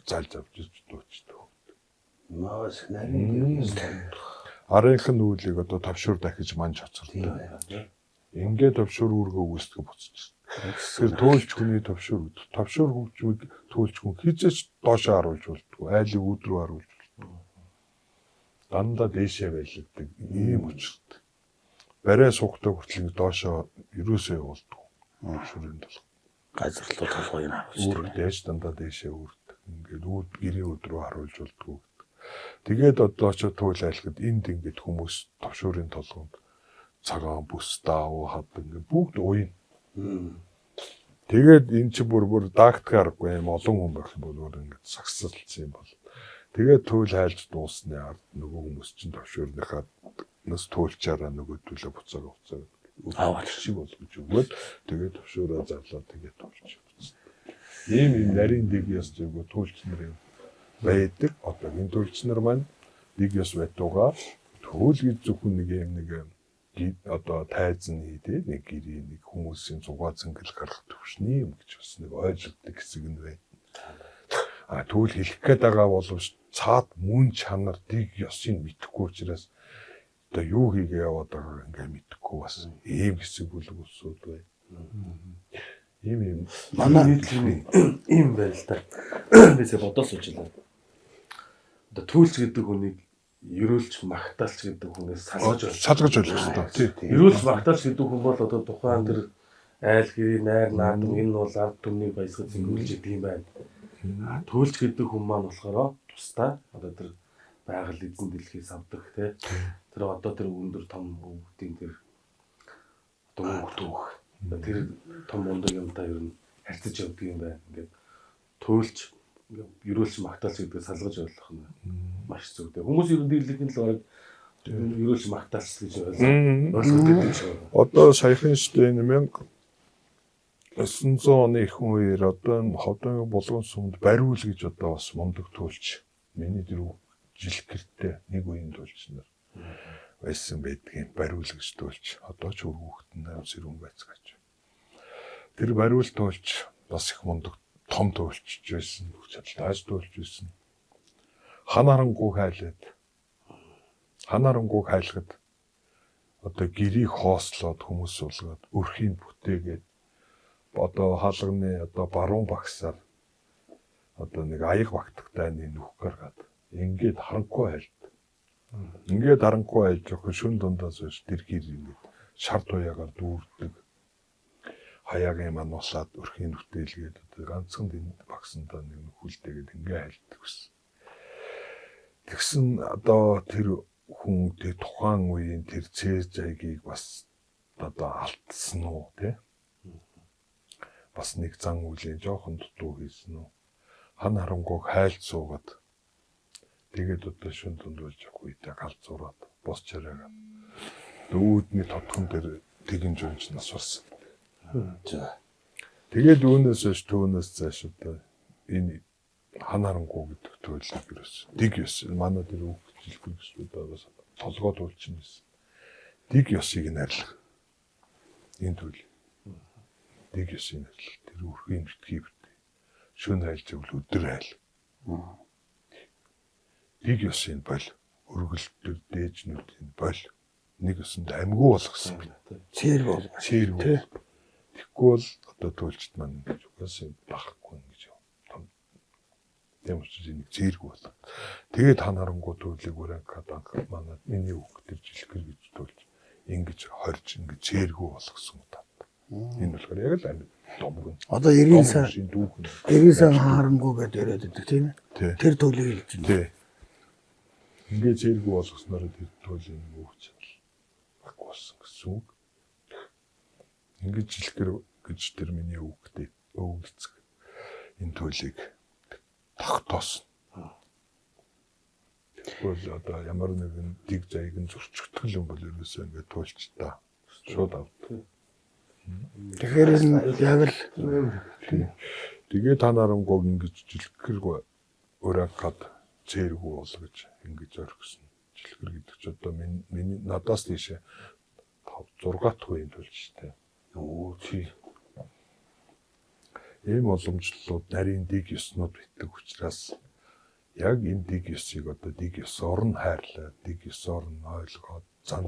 зайлж авч дуучдаг. Маас нарийн Арынхын нүүлийг одоо товшуур дахиж манж хоцордог. Ингээд товшуур үүргээ үүсгэж буцчих. Тэр туйлч хүний товшуур хөгжмөд туйлч хүн хизээч доошоо харуулж болтгоо. Айлыг өөдрөө харуулж болтгоо. Дандаа дээшээ байлгадаг ийм учиртай. Барай сухтай хүртэл доошоо ерөөсөө явуулдаг. Товшуурын тул. газарлуу толгой юм авч. Дээш дандаа дээшээ үүрдэг. Ингээд гэрийн өөдрөө харуулж болтгоо. Тэгээд одоо ч туйлайлахад энд ингээд хүмүүс товшуурын толгойд цагаан бүс даав хад ингээд бүгд уян. Тэгээд эн чи бүр даагтгааргүй юм олон хүн байх юм бол ингээд сагсалцсан юм бол. Тэгээд туйл хайлж дуусны ард нөгөө хүмүүс чинь товшуурныхаа нас туйлчаараа нөгөө төлөө буцаага Аваад шиг болгож өгөөд тэгээд товшуураа зарлаад тэгээд туйлч. Ийм нарийн дэг яс зүгөө туйлч нарын байдаг. Одоо энэ туйлч нар маань дэг яс байтугаа төлөг зөвхөн нэг юм одоо тайзан хийдэ нэг гэрийн нэг хүмүүсийн зугаа зангил гарах төвшний юм гэж бас нэг ойлгодог хэсэг нь байна. Түүл хэлэх гээд байгаа боловч цаад мөн чанар дэг ёсыг мэдэхгүй учраас одоо юу хийгээ яваад байгааг ингээ мэдэхгүй бас ийм хэсэг бүлэг усуд байна. Ийм манай ийм байна л да. Бисээ бодоос уучлаа. Одоо түлч гэдэг хүнийг ерөөлч магтаалч гэдэг хүнээс салгаж ойлгох хэрэгтэй. Ерөөлч магтаалч гэдэг хүн бол одоо тухайн тэр айл гэрээ найр наадам энэ бол ард түмнийг баясгаж зөнгөрлж идэг юм байна. Түлч гэдэг хүн маань болохоор тусдаа одоо тэр байгаль эзэн дэлхийс авдаг те. Тэр одоо тэр өндөр том өвгдийн тэр одоо өвгдөх тэр том мундаг юмтай ер нь харьцаж явдаг юм байна. Ингээд туйлч ерөөлч магтаалч гэдэг салгаж ойлгох нь маш зөв дээ. Хүмүүс ер нь дийлэнх нь л орог ерөөлч магтаалч гэж ойлгоод шиг байна. Одоо саяхан штэ 1900 оны их үеэр одоо хотын булган сумд бариул гэж одоо бас мундаг туйлч миний дөрөв жил гэртээ нэг үеийн туйлч нар байсан байдгийн бариул гэж туйлч одоо ч өргөхт нь сэрүүн байцгаач. Тэр бариул туйлч бас их мундаг том туйлч байсан. Чадлааж туйлч байсан. Ханарангуй хайлахад одоо гэрийг хоослоод хүмүүс суулгаад өрхийн бүтээгээд одоо хаалганы одоо баруун багсаар одоо нэг аяг багтагтай нэг нүх гаргаад ингээд харанхуй хайлт. Ингээд харанхуй хайлж явах шүн дундаас биш тэр гэр ингээд шар туяагаар дүүрдэг. Хаягийн маань усаад өрхийн нүтэлгээд одоо ганцхан дэнд багсандаа нэг хүлдээгээд ингээд хайлтдаг гэсэн. Тэгсэн одоо тэр хүн тэр тухайн үеийн тэр цэз зайгийг бас одоо алдсан уу тий? Бас нэг зан үлийн жоохон дутуу хийсэн үү? Хан харангуйг хайлт суугаад тэгээд одоо шүн дунд болж явах үедээ галзуураад бос чараагаад үүдний тодхон дээр тэгэн жонч нас барсан. За. Тэгээд үүнээс хойш түүнээс цааш одоо энэ хан харангуй гэдэг төлөв ерөөс дэг ёс манай тэр хөгжүүлэх гэсэн бас толгой туулчин байсан. Дэг ёсыг нэрлэх. Энэ төлөв. Дэг ёсыг нэрлэх. Тэр өрхийн нутгийг битээ. Шөнө хайлж ивэл өдөр хайл. Дэг ёсын бол өргөлтөр дээжнүүдийн бол нэг ёсонд амьгүй болгосон бид. Цэрэг бол. Цэрэг. Тэгэхгүй бол одоо төлжт маань гэж угаасаа багхгүй гэж том. Тийм учраас нэг цэрэг бол. Тэгээд та нарангуу төлөг өрөнгөд анх манад миний үг төр жилхэр гэж төлж ингэж хорж ингэж цэрэгүү болгосон удаа. Энэ болохоор яг л амьд домгон. Одоо 90 сан харангуй гэдээ яриад байдаг тийм ээ. Тэр төлөгийг хэлж байна. Тий. Ингээд цэрэгүү болгосноор тэр төлөгийг өгч баггүй болсон гэсэн үг. Ингэж жилхэр гэж тэр миний үгтэй өвлцг энэ төлөгийг тогтоосон. Тэгвэл одоо ямар нэгэн дэг зайг нь зурчигдгал юм бол ерөөсөө ингээд туйлч та шууд авдаг. Тэгэхээр энэ яг л тэгээ та нарангуг ингэж жилхэр өрөөг гад цэрэгүү бол гэж ингэж орхисон. Жилхэр гэдэг ч одоо миний надаас тийшээ 6 дахь үеийн төлж штэ. Оо чи. Ийм боломжлолууд нарийн дэг ёснууд битдэг учраас яг энэ дэг ёсыг одоо дэг ёсоор нь хайрлаа, дэг ёсоор нь ойлгоод зан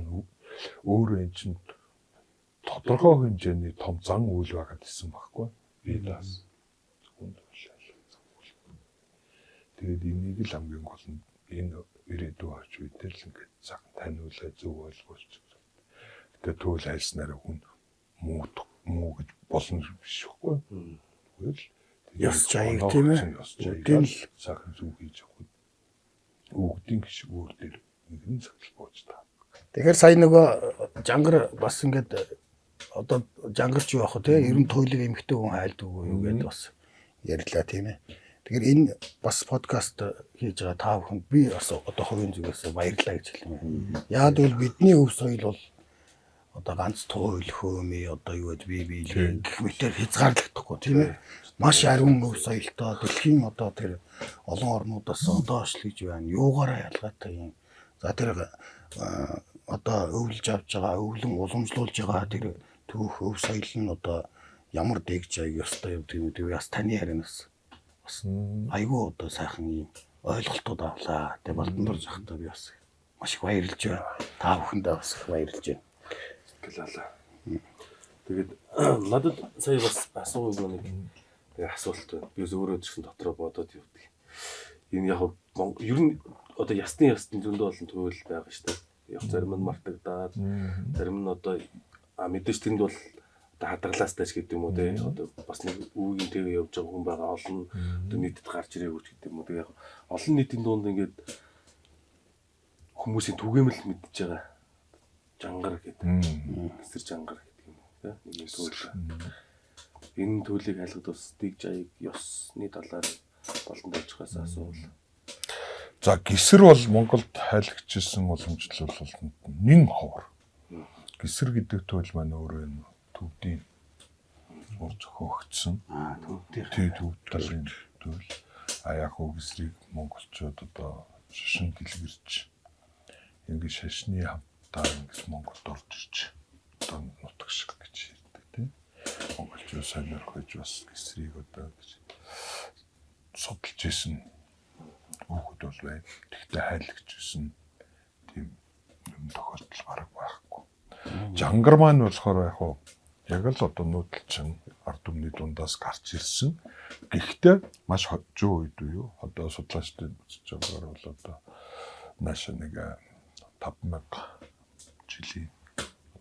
өөрөө эн чинь тодорхой хэмжээний том зан үйл байгаад исэн байхгүй. Би даас хүнд уулаа. Тэгээд энийг л хамгийн гол нь энэ ирээдүйн орч үедээ л ингээд цаг таниулаа зөв ойлгуулж. Гэтэ түүл хайснараа хүн муу гэж болно биш үгүй. Тэгвэл ёс жайг тийм ээ. Үдийн л сайхан зүг хийж явах. Үгдийн гişг өөр дээр нэгэн цагт бууж та. Тэгэхээр сая нөгөө жангар бас ингээд одоо жангарч юу ах вэ? Ер нь туйлыг эмхтэй хүн хайлдаг юу гэдэг бас ярьлаа тийм ээ. Тэгэхээр энэ бас подкаст хийж байгаа та бүхэнд би бас одоо хувийн зүгээс баярлалаа гэж хэлмээр. Яг л бидний өв соёл бол одоо ганц туйл хөөмий одоо юу гэж би гэх мэтээр хязгаарлагдахгүй тийм ээ. Маш ариун өв соёлтой дэлхийн одоо тэр олон орнуудаас одоош л гэж байна. Юугаараа ялгаатай юм. За тэр одоо өвлж авч байгаа, өвлөн уламжлуулж байгаа тэр түүх өв соёл нь одоо ямар дэгж аяг ёстой юм тийм үү? Бас таны харинаас бас айгүй одоо сайхан юм ойлголтууд авлаа. Тэгээ Балдан дор захтаа би бас маш их баярлж байна. Та бүхэндээ бас их баярлж байна. Гэлээ. Тэгээд надад сая бас асуух нэг асуулт байна. Би өөрөө ч гэсэн дотроо бодоод явдаг. Энэ яг ер нь одоо ясны зөндөө болон туйл байгаа шүү дээ. Яг зарим нь мартагдаад, зарим нь одоо мэдээж тэнд бол одоо хадгалаас тааш гэдэг юм уу те. Одоо бас нэг үүгийн тэгээ явж байгаа хүн байгаа олон одоо нийтэд гарч ирээгүй ч гэдэг юм уу. Тэгээ яг олон нийтийн дунд ингээд хүмүүсийн түгээмэл мэдж байгаа. Жангар гэдэг. Эсэр жангар гэдэг юм уу те. Нэг туйл. Энэ төлийг хайлгад бас дэг жайг ёсны талаар болон дожихоос асуувал. За гисэр бол Монголд хайлагчсан уламжлал бол нэн ховор. Гисэр гэдэг туйл маань өөрөө энэ төвдийн урж хөөгдсөн. Төвдийн туйл. Яг хөө гисрийг монголчууд одоо шашин дэлгэрч ингэ шашны хамтаа ингэж Монголд орж ирж одоо нутаг шиг гэж ярьдаг тийм. Монголчууд сонирхож бас гисрийг одоо гэж судалж исэн хүүхэд бол байна. Тэгтээ хайлагч исэн тийм юм тохиолдол бараг байхгүй. Жангар маань болохоор яг л одоо нүүдэлчин ард түмний дундаас гарч ирсэн. Гэхдээ маш хожуу үед юу одоо судлаачдын жагаар бол одоо нааш нэг 5000 жилийн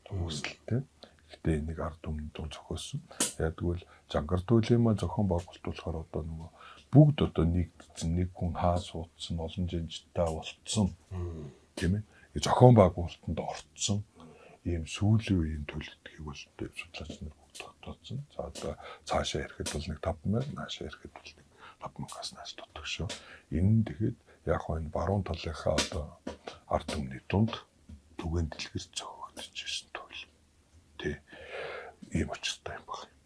үүсэлтэй. Гэхдээ нэг ард түмний дунд зохиосон. Ягдгүйл жангар туйлын маань зохион байгуулалт болохоор одоо нөгөө бүгд одоо нэгдсэн нэг хүн хаа суудсан олон жанжтай болцсон тийм ээ зохион байгуулалтанд орцсон ийм сүүлийн үеийн төлөвлөлтийг бол судлаач нар бүгд тогтооцсон. За одоо цаашаа ирэхэд бол нэг 5000 наашаа ирэхэд бол нэг 5000-аас нааш дотогшоо. Энэ нь тэгэхэд яг энэ баруун талынхаа одоо ард түмний дунд түгээн дэлгэрч зохиогдож ирсэн туйл. Тэ ийм очтой юм байна.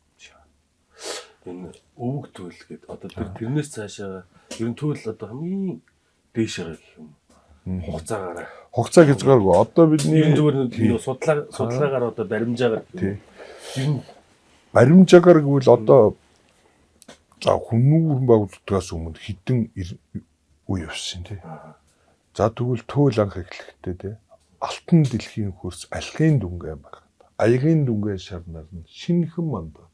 Энэ өвөг туйл гэдэг одоо тэрнээс цаашаа ер нь туйл одоо хамгийн дээш байгаа гэх юм. Хугацаагаар. Хугацаа гэж байгаагүй. Одоо бидний зүгээр судалгаагаар одоо баримжаагаар. Тийм. Баримжаагаар гэвэл одоо За хүмүүрэн байгууллагаас өмнө хэдэн үе явсан тий. За тэгвэл туйл анх эхлэхдээ тий алтан дэлхийн хөрс алхын дүнгээ баг. Аягийн дүнгээ шарнаар нь шинхэн мандат.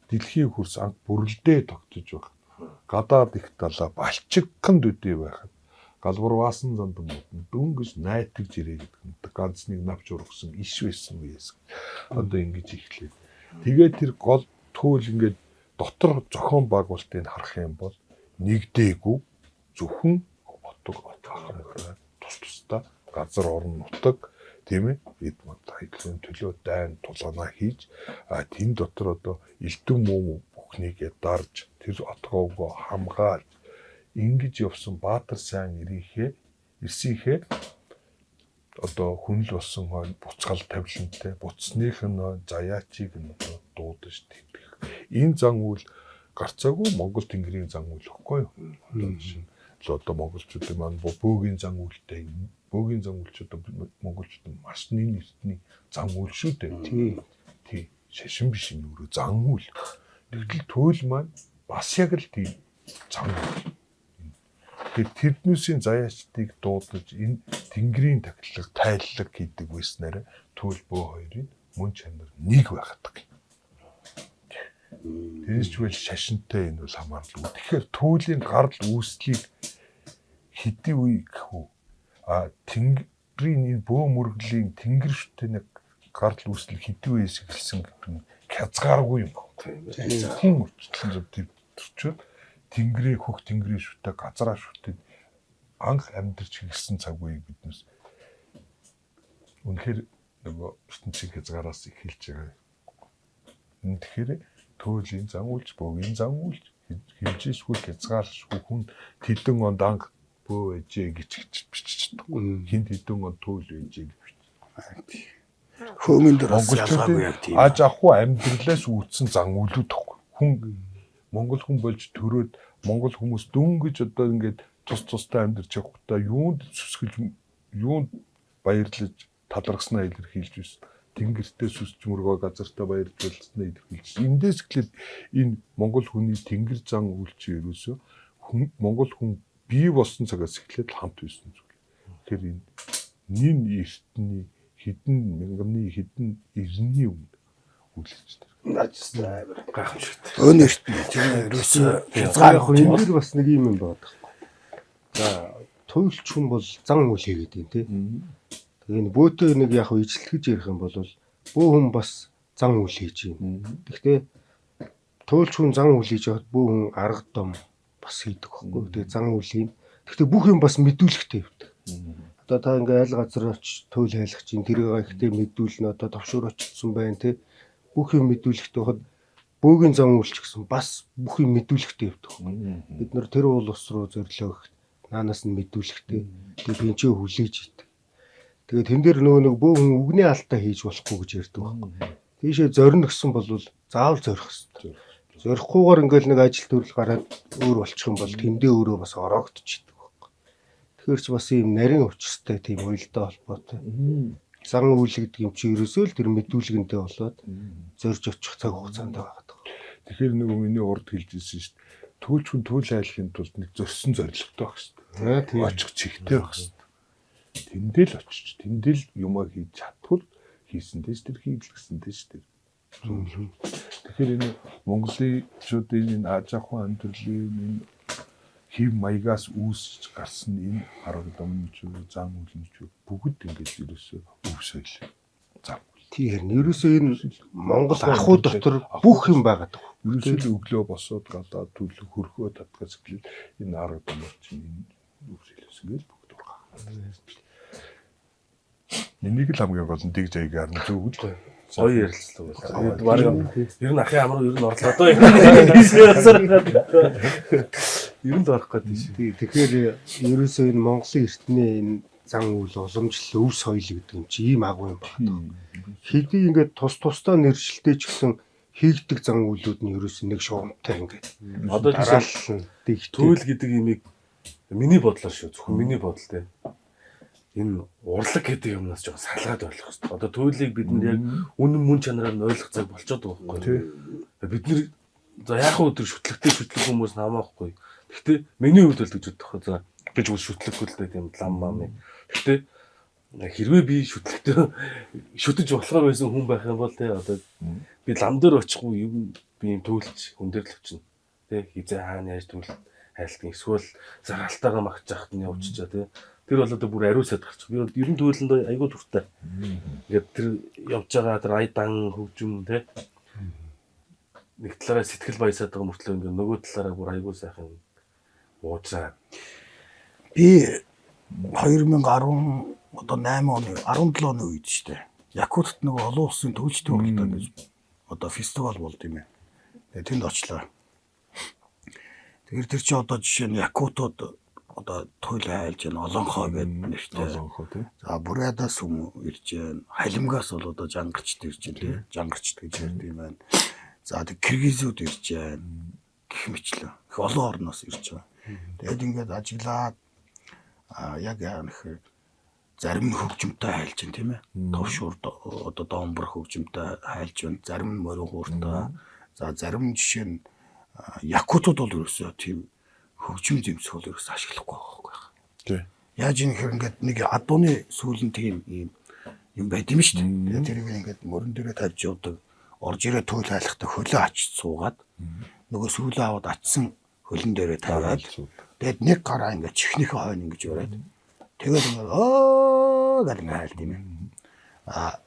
Дэлхийн хөрс анх бүрэлдээ тогтож баг. Гадаад их далаа балчигхан төдий байхад галбар ваасан зандан модон дөнгөж найтагж ирээ гэдэг нь ганцныг навч ургасан иш байсан үеэс. Одоо ингэж эхлэв. Тэгээд тэр гол туйл ингээд дотор зохион байгуулалтыг харах юм бол нэгдээгүй зөвхөн отгохоор тус тусдаа газар орон нутаг тийм ээ эд мод хайдлын төлөө дайн тулаанаа хийж тэн дотор одоо элдэн муу бүхнийг дарж тэр отгоогоо хамгаалж ингэж явсан Баатар сайн ирсийнхээ одоо хүнл болсон буцгал тавилантай буцсных нь заяачийг нь дуудаж тэтгэх. Энэ зан үйл гарцаагүй Монгол тэнгэрийн зан үйл ихгүй юу? Одоо жишээ нь одоо монголчуудын маань бөөгийн зан үйлтэй бөөгийн зан үйлч одоо монголчууд маш нэн эртний зан үйл шүү дээ. Тий. Шашин биш энэ өөрөө зан үйл. Тэгтэл туйл маань бас яг л тийм зан үйл. Тэрднүүсийн заяачдыг дуудаж энэ тэнгэрийн тахилга тайллаг хийдэг байснаар туйл бөө хоёрын мөн чанар нэг байгадаг. Тэрс ч үл шашинтай энэ бол хамаарлаа. Тэгэхээр туйлын гарал үүслийг хэдий үе гэх үү? Тэнгэрийн энэ бөө мөргөлийн тэнгэр шүтэн гарал үүслийг хэдий үеэс эхэлсэн гэдэг нь хязгааргүй юм байна. Тийм үргэлжлэн зөв төрчөөд тэнгэрийн хөх тэнгэрийн шүтэ газраа шүтэ анх амьдарч хэлсэн цаг үеийг биднээс үнэхээр нөгөө ертөнцийн хязгаараас эхэлж байгаа. Тэгэхээр туйлын зан үйлч, бөөгийн зан үйлч хэмжээшгүй хязгааршгүй хүн тэдэн онд анх бөө ээжээ гэж биччихдэг. Хинт хэдэн онд туйл ээжээ гэж бичдэг. Хөөмөн дээр ялгаагүй яг тийм. Аж ахуй амьдралаас үүдсэн зан үйлүүд тахгүй. Хүн Монгол хүн болж төрөөд Монгол хүмүүс дөнгөж одоо ингээд тустай амьдарч явахдаа юунд сүсгэлж юунд баярлаж талархснаа илэрхийлж байсан. Тэнгэртээ сүсч мөргөө газартаа баярлуулснаа илэрхийлж. Эндээс эхлээд энэ Монгол хүний тэнгэр зан үйлч ерөөсөө Монгол хүн бий болсон цагаас эхлээд хамт байсан зүйл. Тэгэхээр энэ нин эртний хэдэн мянганы хэдэн эртний өмнө үлдчихдэг. Наачстай гайхамшигтай. Өнөрт тийм ерөөсөө хязгаар энэ дэр бас нэг юм байна. За туйлч хүн бол зан үйл хийгээд юм тий. Тэгээ энэ бөөтөө нэг яг ижлэхэж ярих юм бол бөө хүн бас зан үйл хийж юм. Гэхдээ туйлч хүн зан үйл хийж явахад бөө хүн арга том бас хийдэг байхгүй. Тэгээ зан үйл юм. Гэхдээ бүх юм бас мэдүүлэхтэй явдаг. Одоо та ингээ айл газар очиж туйл хайлах чинь тэрийг ихтэй мэдүүлнэ одоо товшуур очсон байна тий. Бүх юм мэдүүлэхтэй хад бөөгийн зан үйлч гэсэн бас бүх юм мэдүүлэхтэй явдаг. Бид нар тэр уул ус руу зориулоо гэхэд наанаас нь мэдүүлэхтэй. Тэгээ бинчээ хүлээж идэг. Тэгээ тэн дээр нөгөө нэг бөө хүн үгний алдаа хийж болохгүй гэж ярьдаг байхгүй. Тийшээ зорино гэсэн бол заавал зорих хэрэгтэй. Зорихгүйгээр ингээл нэг ажил төрөл гараад өөр болчих юм бол тэндээ өөрөө бас ороогдчихдаг байхгүй. Тэгэхээр ч бас ийм нарийн учиртай тийм уялдаа холбоотой. Зан үйл гэдэг юм чи ерөөсөө л тэр мэдүүлгэнтэй болоод зорж очих цаг хугацаанд байгаа. Тэгэхээр нөгөө миний урд хэлжсэн шүү дээ. Туйлч хүн туйл айлахын тулд нэг зөрсөн зорилготой байх шүү дээ. Очих чигтэй байх шүү дээ. Тэндэл очиж, тэндэл юмаа хийж чадвал хийсэнтэйс тэр хийлгэсэнтэйс тэр. Тэгэхээр энэ монголчуудын энэ аж ахуй амьдралын энэ хэв маягаас үүсч гарсан энэ арга домч зан үйлч бүгд ингэж ерөөсөө өв соёл зам. Тийм ерөөсөө энэ Монгол ахуй дотор бүх юм байгаа. Ерөөсөө өглөө босоод гадаа төлөв хөрхөө татгаас эхлээд энэ арга домч энэ өв соёлоос ингэж бүгд ургаа. Энийг л хамгийн гол нь дэг заягаар нь зөвгөл Гоё ярилцлаа байна. Ер нь ахын амар ер нь орлоо доо. Ер нь орох гэдэг шүү. Тэгэхээр ерөөсөө энэ Монголын эртний энэ зан үйл уламжлал өв соёл гэдэг юм чи ийм агуу юм байна. Хэдий ингээд тусдаа нэршилтэй ч гэсэн хийгдэг зан үйлүүд нь ерөөсөө нэг шугамтай ингээд. Одоо жишээ туйл гэдэг имийг миний бодлоор шүү. Зөвхөн миний бодол те. Энэ урлаг гэдэг юмнаас жоохон салгаад ойлгох хэрэгтэй. Одоо туйлыг бид нар яг үнэн мөн чанараар нь ойлгох цаг болчиход байгаа байхгүй. Бид нар За яг хөө тэр шүтлэг хүмүүс намаахгүй. Гэхдээ миний хувьд бол гэж бодох. За би ч шүтлэхгүй л тийм лам мам. Гэхдээ хэрвээ би шүтлэгтэй шүтэж болохоор байсан хүн байх юм бол те одоо би лам дээр очихгүй юм би юм төлж хүн дээр л очино. Тэ хизээ хаана яаж төлж хайлтын эсвэл загаалтаагаа магч яхад нь явчихчаа те. Тэр бол одоо бүр ариусаад гарч. Би ер нь төлөнд айгүй дуртай. Ингээд тэр явж байгаа тэр айдан хөгжим те. Нэг талаараа сэтгэл баясаад байгаа мөртлөө ингээд нөгөө талаараа бүр айгүй сайхан уужаа. Би 2010 одоо 8 оны 17 оны үед шүү дээ. Якутт нөгөө олон улсын төвчтэй уралдаан гэж одоо фестивал болд юм ээ. Тэгээ тэнд очлоо. Тэгэхээр тэр чи одоо жишээ нь Якутууд одоо туйл хайлж байна, олонхоо гэдэг нэртэй. Олонхоо тий. За Бурядаас хүмүүс ирж байна. Халимгаас бол одоо жангарчд ирж байна тий. Жангарчд гэж ярьд юм байна. За тэг Киргизүүд ирж байна. Гэх мэтлээ. Их олон орноос ирж байгаа. Тэгэд ингээд ажиглаад яг яа нөхөр зарим нь хөгжимтэй хайлж байна тийм ээ. Товшуур одоо доомбор хөгжимтэй хайлж байна. Зарим нь морин хууртай. За зарим нь жишээ нь Якутууд бол ерөөсөө тийм хөгжим зэмсэх бол ерөөсөө ашиглахгүй байгаа байхгүй. Яаж юм хэр ингээд нэг адууны сүүлэн тийм юм байд юм шүү дээ. Тэрийг ингээд мөрөн дээрээ тавьж явдаг. Орж ирээ туйл хайлахтаа хөлөө ачиж суугаад нөгөө сүүлээ аваад ачсан хөлн дээрээ тавиад тэгээд нэг гараа ингээд чихнийхээ хойно ингэж ураад тэгээд ингээд гэх юм хайлт юм.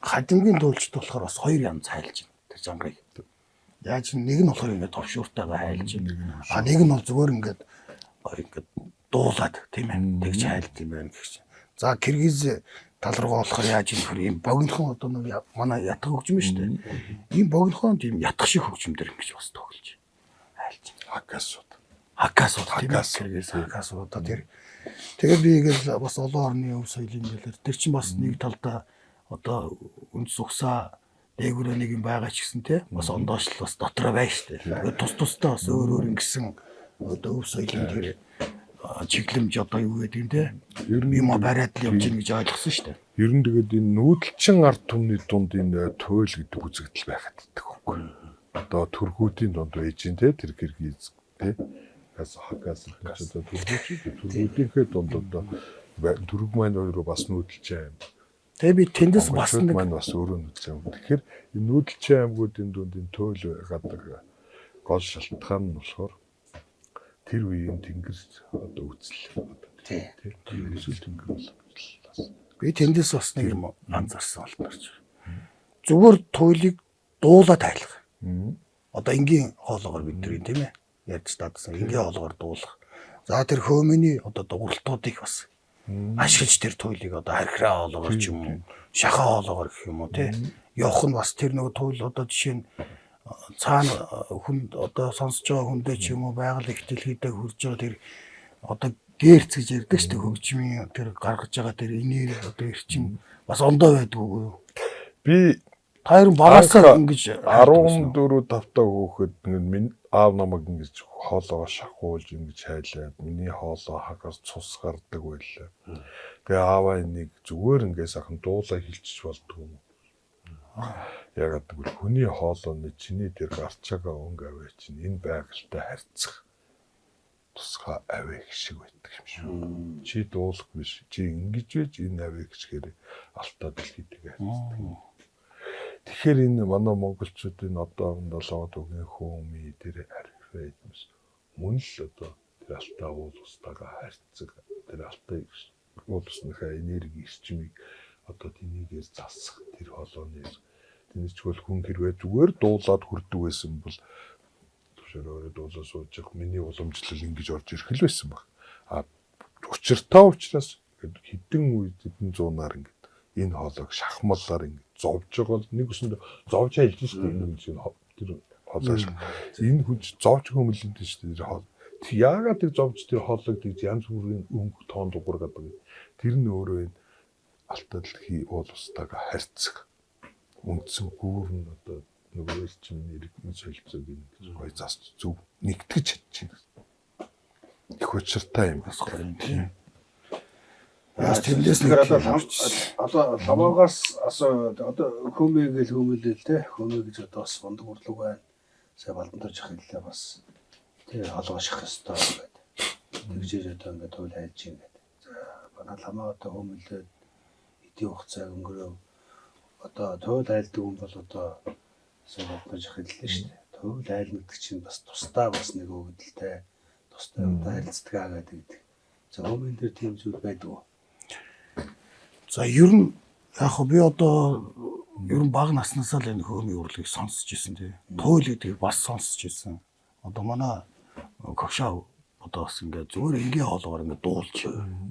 Хадимгийн туйлчд болохоор бас хоёр янз хайлж байна. Тэр жанрыг. Яаж нэг нь болохоор ингээд товшууртайгаа хайлж байна. Нэг нь бол зүгээр ингээд дуулаад тийм ээ. Тэгж хайлт юм байна гэх чинь. За Киргиз тал руугаа болохоор яаж юм хэр юм богинохон одоо нэг манай ятг хөгжим шүү дээ. Ийм богинохон тийм ятг шиг хөгжим дэр ингэж бас тоглож хайлж байна. Хакасууд одоо тэр тэгээд би ингээл бас олон орны өв соёлын хэлээр тэр чинь бас нэг талдаа одоо үндэс угсаа дээгүүрээ нэг юм байгаа ч гэсэн те бас ондоошлол бас дотроо байна шүү дээ. Тусдаа бас өөр ингэсэн одоо өв соёлын тэр чиглэмж одоо юу гэдэг юм те ер нь юм бариад л явж гин гэж ойлгосон шүү дээ. Ер нь тэгээд энэ нүүдэлчин ард түмний дунд энэ туйл гэдэг үзэгдэл байхад идэх байхгүй. Одоо төргүүдийн дунд байж гин те тэр Киргиз те хакас гэж одоо төргүүдийнхээ дунд одоо төрөг маань өөрөө бас нүүдэлчин. Тэгээ би тэндээс бас нэг маань бас өөрөө нүүдэлчин. Тэгэхээр энэ нүүдэлчин аймагуудын дунд энэ туйл гадаг гол шалтгаан нь болохоор тэр үеийн тэнгэр одоо үзэл тий эсвэл тэнгэр бол би тэндээс бас нэг юм анзаарсан болтойч. Зүгээр туйлыг дуулаад тайлах. Одоо энгийн хоолоогоор бидний тийм ээ ярьж таадсан энгийн хоолоогоор дуулах. За тэр хөөмөний одоо дууралтуудыг бас ашиглаж тэр туйлыг одоо хархираа хоолоогоор ч юм уу шахаа хоолоогоор гэх юм уу тий явах нь бас тэр нөгөө туйл одоо жишээ нь цаана хүн одоо сонсож байгаа хүндээ ч юм уу байгаль их дэлхийдээ хурж байгаа тэр одоо гэрц гэж ярьдаг шүү дээ хөгжмийн тэр гаргаж байгаа тэр энерги одоо эрчим бас ондоо байдаг уу? Би тайран багасаа ингэж 14 тавтаа хөөхөд минь аав намайг ингэж хоолоо шахуулж ингэж хайлаад миний хоолоо хагас цус гардаг байлаа. Тэгээ ааваа энийг зүгээр ингэ сайхан дуулаа хилчиж болдгоо. Ягаад гэвэл хүний хоолойны чиний дээр гарч байгаа өнгө аваа чинь энэ байгальтай харьцах тусгай аваа шиг байдаг юм шүү. Чи дуулах биш. Чи ингэж байж энэ аваа гэхээр алтаа дэлхийдээ харьцдаг. Тэгэхээр энэ манай монголчуудын одоо 7 өгийн хөөми дээр харьцаа юмс. Мөн л одоо тэр алтаа уул устгаа харьцаг. Тэр алтаа уул усныхаа энерги эрчимийг одоо тэнийгээр засах тэр хоолойны тэнийчгүй хүн хэрвээ зүгээр дуулаад хүрдэг байсан бол төвшөрөөрөө дуулаа сууж миний уламжлал ингэж орж ирэх л байсан баг. Учиртай учраас хэдэн үед хэдэн зуунаар ингэ энэ хоолойг шахмалаар ингэ зовж байгаа бол нэг өсөнд зовж айлж шүү дээ энэ тэр хоолой. Энэ хүн зовж хүмүүлэнтэй шүү дээ тэр хоол. Яагаад тэр зовж тэр хоолойг тэгж янз бүрийн өнгө тоон дугур гэдэг. Тэр нь өөрөө энэ алтаа дэлхий уул устайгаа харьцах үндсэн гүүр нь одоо нөгөө чинь иргэн солилцоог ингэж гоё засч зөв нэгтгэж чадчих. Их учиртай юм бас гоё тийм. Яс тэрлээс нэг одоо ламаагаас одоо хөөмэй гэл хөөмөлөл те хөөмэй гэж одоо бас бондог урлаг байна. сая балдандарч хэллээ бас тэр холгоших ёстой гэдэг. Тэгжээж одоо ингээд туйл айлж ийн гэдэг. За манай ламаа одоо хүмүүлээд эдийн хугацааг өнгөрөө одоо туйл айлдаг хүн бол одоо сая балдандарч хэллээ шүү дээ. Туйл айлдаг чинь бас тусдаа бас нэг өгдөлтэй тусдаа одоо харилцдаг гэдэг. За хүмүүн дээр тийм зүйл байдаг уу? За ер нь яг хөө би одоо ер нь бага наснаасаа л энэ хөөмийн урлагийг сонсч ирсэн тий. Туйл гэдгийг бас сонсч ирсэн. Одоо манай ковшаа одоо бас ингээд зүгээр энгийн хоолгоор ингээд дуулж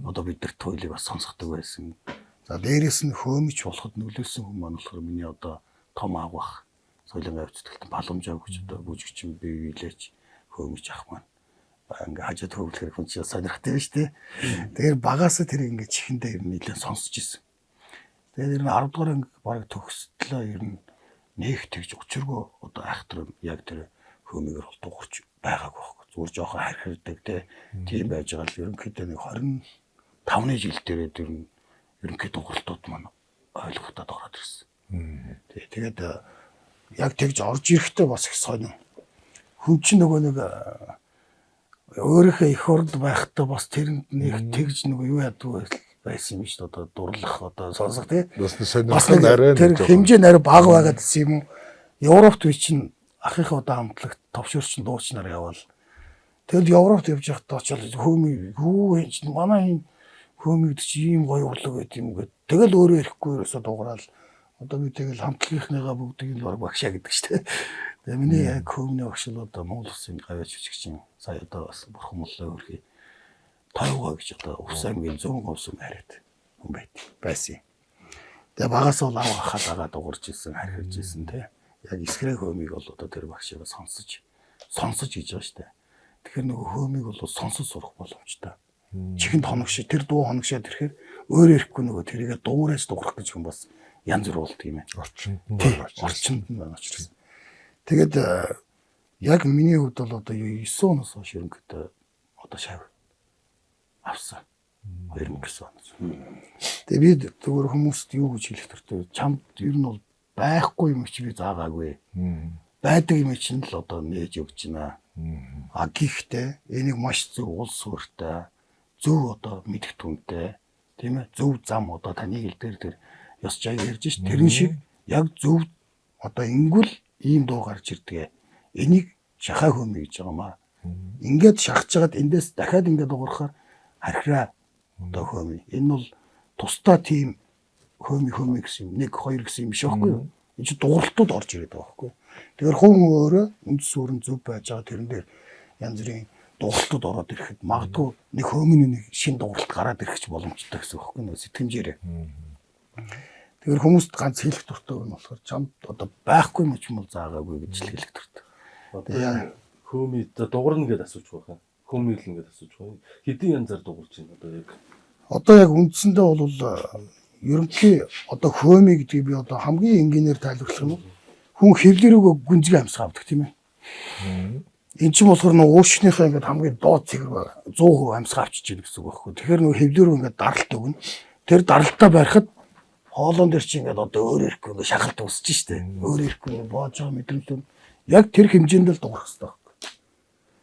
одоо бид нар туйлыг бас сонсгодог байсан. За дээрээс нь хөөмич болоход нөлөөсөн хүмүүс маань болохоор миний одоо том аав бах соёлын авцдагт боломжоо гэж одоо бүжигчин бие биелээч хөөмич ах маань ингээ хажууд хөвлөхөр хүн чинь сонирхдаг юм шүү дээ. Тэгэхээр багасаа тэр ингээ чихэндээ ер нь нэлээд сонсч ирсэн. Тэгээд ер нь 10 дугаар анги бараг төгсдлөө ер нь нэг тэгж учиргүй одоо айхтар яг тэр хөөмигээр бол дуурч байгаагүй байхгүй. Зүгээр жоохон хархирдаг тийм байж байгаа л ерөнхийдөө нэг 25-ны жил дээрээ ер нь ерөнхий дууралтууд маань ойлгохтод ороод ирсэн. Тэгээд яг тэгж орж ирэхдээ бас их сонин. Хүн чинь нөгөө нэг өөрийнхөө их урд байхдаа бас тэрэнд нэг тэгж нэг юу ядгүй байсан юм шүү дээ. Одоо дурлах одоо сонсох тий. Бас сонирхол арай тэр хэмжээ нарай бага байгаад гэсэн юм уу? Европт би чинь ахыхаа одоо хамтлагт товшөрчин дуучнаар явал. Тэгэл Европт явж байхдаа очил хөөмий юу энэ чинь манай энэ хөөмийд чи ийм гоё урлаг байт юм гээд тэгэл өөрөө ирэхгүй ерөөсө дуурал. Одоо би тэгэл хамтлагийнхныгаа бүгдийг нь баг багшаа гэдэг шүү дээ. Тэгээ миний яг хөөмний багшил одоо Монгол Улсын гавьяач жүжигчин сая одоо бас бурхан моллоо өрхий тайваа гэж одоо Увсангийн 100 говсон хараад хүн байсан. Тэгээ багаас бол аваа хатагаа дуурж ирсэн, харьж ирсэн те. Яг эсхрэг хөөмийг бол одоо тэр багшаа сонсож хийж байгаа шүү дээ. Тэгэхээр нөгөө хөөмийг бол сонсож сурах боломжтой. Чихэнд хоног шиг тэр дуу хоногшоод ирэхээр өөрөө ирэхгүй нөгөө тэрийгэ дуурайж дуурах гэж хүн бас янз бүр болт юм байна. Орчинд нь байна учраас. Тэгээд яг миний хувьд бол одоо 9 оноос хойш ерөнхийдөө одоо шав авсан. 29 оноос. Тэгээд би зөвхөн хүмүүст юу гэж хэлэх төртөө чамд ер нь бол байхгүй юм чи би заагаагүй. Байдаг юм чинь л одоо нээж өгч байна. А гэхдээ энийг маш зөв улс суурьтай зөв одоо мэдгтүнтэй тийм ээ зөв зам одоо таны хэл дээр тэр ёс жаг ярьж ш тэрэн шиг яг зөв одоо ингүүл ийм дуу гарч ирдэг. Энийг шахаа хөөмий гэж байгаа маа. Ингээд шахаж жагаад эндээс дахиад ингээд дуурахаар хархираа одоо хөөмий. Энэ бол тусдаа тийм хөөмий гэсэн юм. 1 2 гэсэн юм биш байхгүй юу? Энэ чинь дууралтууд орж ирээд байгаа байхгүй юу? Тэгэхээр хүн өөрөө үндэс суурин зөв байж байгаа тэрэн дээр янз бүрийн дууралтууд ороод ирэхэд магадгүй нэг хөөмийн нэг шин дууралт гараад ирэх ч боломжтой гэсэн үг байхгүй юу? Сэтгэмжээрээ. Тэгэхээр хүмүүст ганц хэлэх дуртай нь болохоор чамд одоо байхгүй юм ч юм бол заагаагүй гэж л хэлэх дуртай. Одоо хөөмий дуурна гэдээ асууж байгаа. Хөөмийг л ингээд асууж байгаа. Хэдийн янзаар дуурч байна одоо яг. Одоо яг үндсэндээ бол ерөнхий одоо хөөмий гэдгийг би одоо хамгийн энгийнээр тайлбарлах юм. Хүн хэвлэрүүгөө гүнзгий амсгаа авдаг тийм ээ. Энд чинь болохоор нөгөө уушныхаа ингээд хамгийн доод цэгэр 100% амсгаа авчиж яах гэсэн үг байхгүй. Тэгэхээр нөгөө хэвлэрүү ингээд даралт өгнө. Тэр даралтаа барихад хоолон дээр чи ингээд одоо өөр ирэхгүй ингээд шахалт усч штэ. Өөр ирэхгүй боож байгаа мэдрэмж яг тэр хэмжээнд л дуурах хэрэгтэй байхгүй.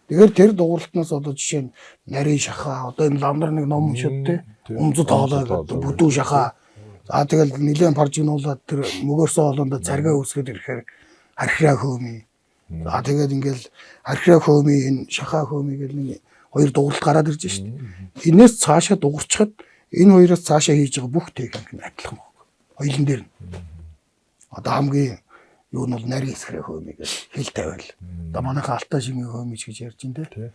Тэгэхээр тэр дууралтнаас одоо жишээ нь нарийн шахаа одоо энэ ламдар нэг ном шүүд те өмзөд хоолой бүдүү шахаа за тэгэл нэлээд паржигнуулаад тэр мөгөөрсөн хоолондоо царгаа үсгээд ирэхээр хархираа хөөмий за тэгээд ингээл хархираа хөөмий энэ шахаа хөөмий гэл нэг хоёр дууралт гараад ирж штэ. Энээс цаашаа дуурчхад энэ хоёроос цаашаа хийж байгаа бүх техник нь адилхан байна. Хоёлын дээр нь. Одоо хамгийн юу нь бол нарийн эсхрэг хөөмий гэж хэл тавиал. Одоо манайхаа алтаа шимийн хөөмий гэж ярьж байна те.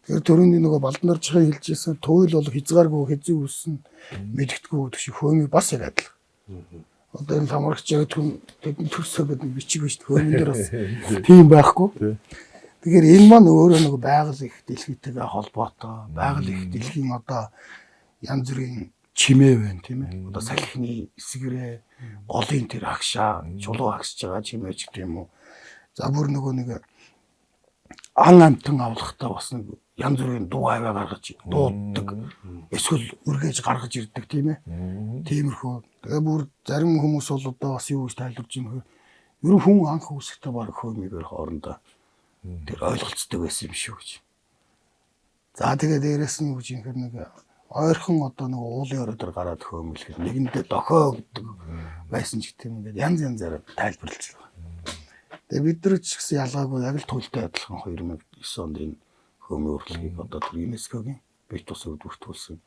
Тэгэхээр төрөний нөгөө балданарчхаа хэлжсэн туйл бол хязгааргүй хэзээ үүссэн мэдгэдэггүй гэх шиг хөөмий бас яг адилхан. Одоо энэ ламрагч яг тэдний төрсөө гэдэг бичиг биш хөөмийн дээр бас тийм байхгүй. Тэгэхээр энэ маань өөрөө нөгөө байгаль их дэлхийтэйгээ холбоотой. Байгаль их дэлхийн одоо янз бүрийн чимээ байна тийм ээ. Одоо салхины эсгэрээ, голын тэр агшаа, чулуу агсж байгаа чимээ ч гэх юм уу. За бүр нөгөө нэг ан амтан авлахтаа бас нэг янз бүрийн дуу аваа гаргаж дууддаг. Эсвэл үргэж гаргаж ирдэг тийм ээ. Тиймэрхүү. Тэгээ бүр зарим хүмүүс бол одоо бас юу гэж тайлбарж юм хөө. Ер нь хүн анх үүсэхдээ баг хөөмийгээр хоорондоо Тэр ойлголцдог байсан юм шүү гэж. За тэгээ дээрэс нь үгүй юм нэг ойрхон одоо нэг уулын оройдор гараад хөмөлгөл нэгэндээ дохоо гэдэг байсан ч гэдэм ингээд янз янзаар тайлбарлаж байгаа. Тэгээ бид нар ч гэсэн ялгаагүй яг л туйлтай адилхан 2009 онд энэ хөмийн урлагийг одоо тэр ЮНЕСКОгийн бит тус өвдөртүүлсэн.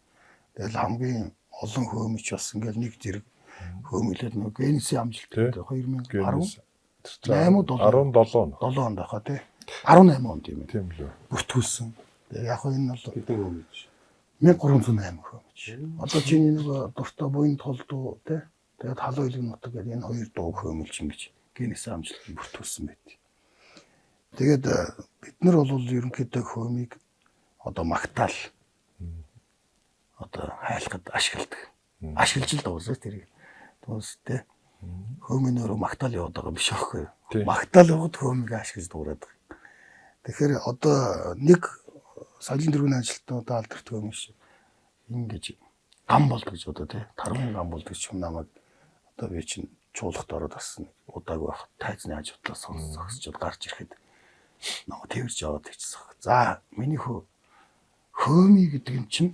Тэгэл хамгийн олон хөмөч бас ингээд нэг зэрэг хөмөлөд нэг генесийн амжилттай 2010 7 онд байхаа тий 18 онд юм. Тийм лөө. Бүртгүүлсэн. Тэгээ яг энэ бол хэдэн хөмөж 1308 хөмөж. Одоо чиний нэг дуртай буйн толдуу тий тэгээд халуун илэг нутаг гэдэг энэ хоёр дуу хөмөлж ингэж генесийн амжилтыг бүртгүүлсэн байт. Тэгээд бид нар бол ерөнхийдөө хөмийг одоо магтаал одоо хайлахад ашигладаг. Ашиглаж л дуусах тэрийг. Дуустай. Хөмийн өөрөө магтаал яваад байгаа биш аахгүй. Магтаал яваад хөмийг ашиглаж дуурайд байгаа. Тэгэхээр одоо нэг соёлын төргийн ажилтнуудаа алдарт хөмөн шиг ингэж гам болдог гэж одоо тий тармын гам болдог ч юм намайг одоо би чинь чуулгад ороод бас удааг байх тайзны хажуудлаа сонсохсчод гарч ирэхэд намайг тэрж яваад ичсэн. За миний хөөми гэдэг юм чинь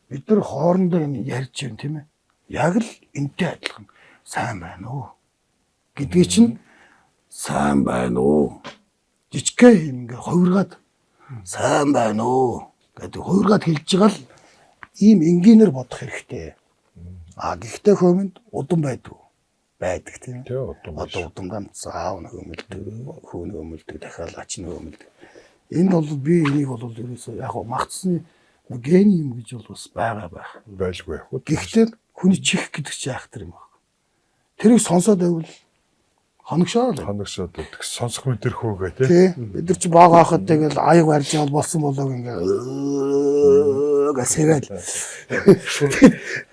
бид нар хоорондоо энэ ярьж юм тийм ээ. Яг л энтэй адилхан сайн байна уу гэдгийг чинь сайн байна уу жижигхэн юм ингээ хувиргаад сайн байна уу гэдэг хувиргаад хэлж байгаа л ийм энгийнээр бодох хэрэгтэй. Гэхдээ хөөмөнд удам байдаг тийм ээ. Одоо удамдаа заав хөөмөлдөг, хөөн хөөмөлдөг, дахиад ач нь хөөмөлдөг. Энд бол би энийг бол ерөөсөө яг магтсны гений юм гэж бол бас байгаа байх. Байлгүй яг. Гэхдээ хүний чих гэдэг чи яах тэр юм баг. Тэрийг сонсоод байвал хоногшоо л. Хоногшоод байдаг. Сонсох мэдэр хөөгээ тий. Бид нар чи баг хаахад тэгэл аяг барьж явал болсон болоог ингээ гэсэрэл.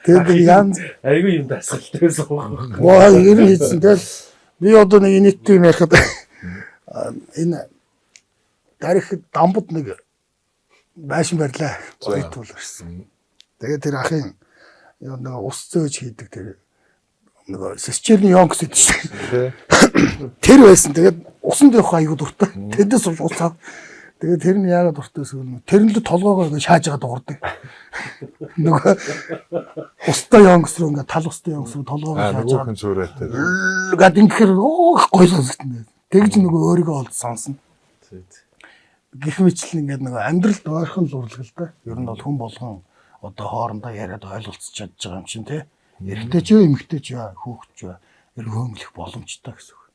Тэгээд янз айгүй юм дасгалтай суух. Ваа ер нь хийсэн тэгэл би одоо нэг нийттэй юм ярихад энэ дарих дамбад нэг байшин барьлаа. Гойтуул ирсэн. Тэгээд тэр ахын нэг ус зөөж хийдэг тэр нэг сесчерний йонкс гэдэг чинь. Тэр байсан. Тэгээд усанд явах аягүй дуртай. Тэндээс ус цав. Тэгээд тэр нь яагаад дуртай эсвэл тэр нь л толгоогоо ингэ шааж байгаа дуурдаг. Нөгөө устай йонкс руу ингэ тал устай йонкс руу толгоогоо шааж байгаа. Нөгөөх нь зураатай. Гад ингэхээр гой сонсогдсон. Тэгж нөгөө өөрийгөө олд сонсно. Гэх мэтлэн ингээд нөгөө амьдралд ойрхон л урлаг л да. Ер нь бол хүн болгон одоо хоорондоо яриад ойлголцож чадж байгаа юм чинь тий. Эрэгтэй ч вэ, эмэгтэй ч вэ, хүүхэд ч вэ, ер нь хөмлөх боломжтой гэсэн үг.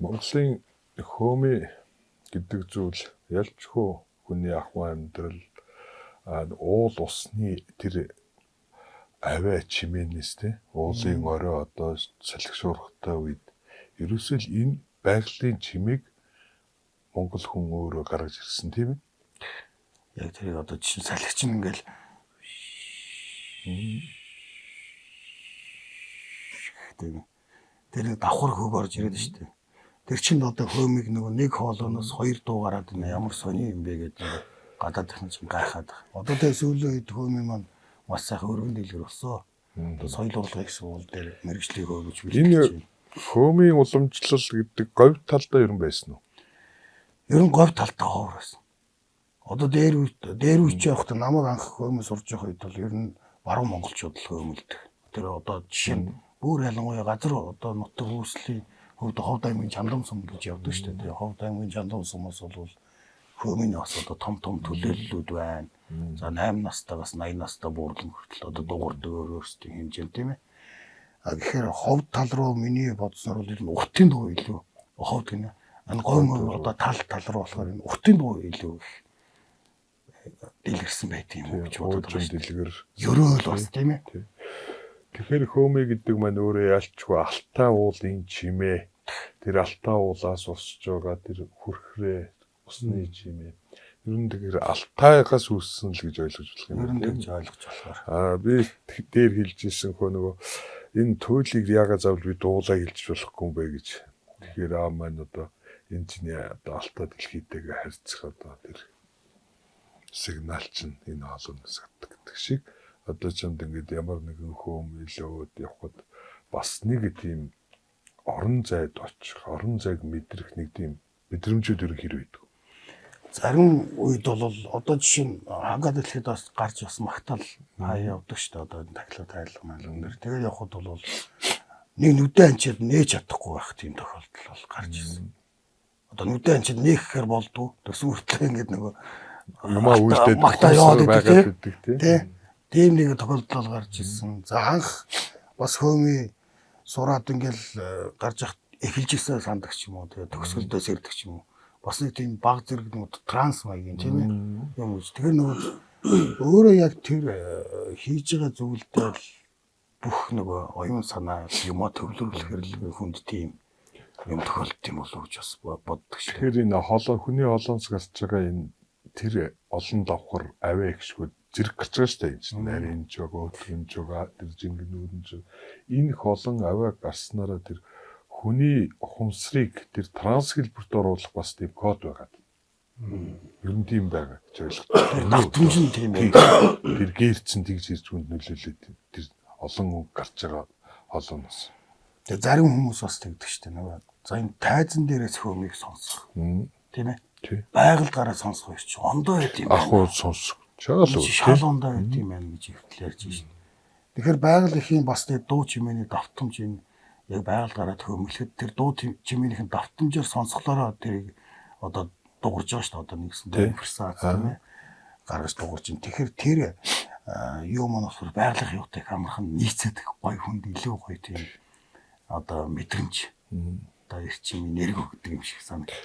Монголын хөөми гэдэг зүйл ялчгүй хүний ахуй амьдрал уул усны тэр авиа чимээнээс тий уулын орой одоо салхишуурхтай үед ерөөсөө л энэ байгалийн чимээг Монгол хүн өөрөө гаргаж ирсэн тийм ээ. Яг тэрийг одоо жишээ салхич нь ингээл тэр давхар хөг орж ирээд шүү дээ. Тэр чинь одоо хөөмиг нэг хоолооноос 2 дуу гараад байна. Ямар сони юм бэ гэдэг гадаад дахин чинь гайхаад. Одоо тэр сүүлийн үед хөөми маань маш сайхан өргөн дэлгэр болсон. Одоо соёл урлагийн суул дээр мэрэгжлийг өгөөж бэлтгэж байна. Хөөмийн уламжлал гэдэг говь талдаа ер нь байсан уу? Ер нь говь талтай ховор байсан. Одоо дээр үеч явахдаа намайг анх хөөмө сурж явах үед бол ер нь баруун монголчууд л хөөмөлдөг. Тэр одоо жишээ нь бүр ялангуяа газар одоо нутаг хөөслийн хувьд ховд аймгийн чандам сум гэж явдаг шүү дээ. Ховд аймгийн чандам сумаас бол хөөмийн бас одоо том төлөөллүүд байна. За 8 настайгаас 80 настай буурлан хүртэл одоо дуурдаг өөрсдийн хэмжээнд тийм ээ. Тэгэхээр ховд тал руу миний бодсноор бол ер нь уртын дуу илүү ховд гинэ. Говь одоо тал руу болохоор энэ уртын дуу илүү дэлгэрсэн байт юм уу гэж бодож байна. Дэлгэр. Ерөөл бас тийм ээ. Тэгэхээр хөөми гэдэг маань өөрөө ялчгүй алтаа уулын чимээ. Тэр алтаа уулаас усж байгаа тэр хүрхрээ усны чимээ. Ер нь тэгэхээр алтаагаас үүссэн л гэж ойлгож болох юм. Ер нь тэгж ойлгож болохоор. Би дээр хэлж ирсэн хөө нөгөө энэ туйлыг яагаад заавал би дуулаа хэлж болохгүй юм бэ гэж. Тэгэхээр маань одоо энэ чинь одоо алтаа дэлхийтэйгээ харьцах одоо тэр сигнал чинь энэ хоолойноос гадаг гэдэг шиг одоо ч ингээд ямар нэгэн хөөм илөөд явхад бас нэг тийм орон зайд очих, орон зайг мэдрэх нэг тийм мэдрэмжүүд ер хэр байдаг. зарим үед бол одоо жишээ нь хангаа дэлхийд бас гарч бас магтаал хаяа явдаг шүү дээ. Одоо энэ тахилга тайлга мэлэн дээр. Тэгээд явхад бол нэг нүдэн анчид нээж чадахгүй байх тийм тохиолдол бол гарч ирсэн. Одоо нүдэн анчид нээхээр болдгоо. Төсөн хүртэл ингээд нөгөө юмаа үйлдээд магтаа яваад байдаг тий. Тийм нэг тохиолдол гарч ирсэн. За анх бас хөөми сураад ингээл гарч явах эхэлж ирсэн сандагч юм уу. Тэгээд төгсгөлдөө сэрдэг ч юм уу. Бас нэг тийм баг зэрэг нэг транс маягийн тийм ээ юм уу. Тэгэхээр нөгөө өөрөө яг тэр хийж байгаа зүйлдээ бүх нөгөө оюун санаа юмаа төвлөрүүлэхээр л хүнд тийм юм тохиолдсон юм болов уу гэж бас боддог шүү. Тэгэхээр энэ хүний холоос гарч байгаа энэ тэр олон давхар аваа гişгүүд зэрэг гарч байгаа шүү дээ. Энэ чинь нарийн жог, өтгөн жог, тэр жингэнүүд нь энэ холон аваа гарснараа тэр хүний ухамсарыг тэр транс хэлбэрт оруулах бас тийм код байгаа. Ер нь тийм байгаа гэж ойлгодог. Давтамж нь тийм байх. Тэр гэрцэн тэгж ирж хүнд нөлөөлөд тэр олон үг гарч байгаа холоноос. Тэгээ зарим хүмүүс бас тэгдэг шүү дээ. Нөгөө за энэ тайзан дээрээс хөөмийг сонсох. Тийм ээ. Тий. Байгальд гараад сонсох биш. Ондоо байт юм. Ах уу сонсох. Шаал уу. Шал ондоо байт юм байна гэж ихтэл ярьж байна. Тэгэхээр байгаль ихийн бас тэр дуу чимээний давтамж энэ яг байгальд гараад хөөмөлөхөд тэр дуу чимээнийхэн давтамжаар сонсголоороо тэрийг одоо дуурж байгаа шүү дээ. Одоо нэгсэн конверсац тийм ээ. Гаргаж дуурж юм. Тэгэхээр тэр юу маань болохоор байгалийн юутай хамархан нийцээд гой хүнд илүү гоё тийм одоо мэдрэмж одоо эрчим энерги өгдөг юм шиг санагдав.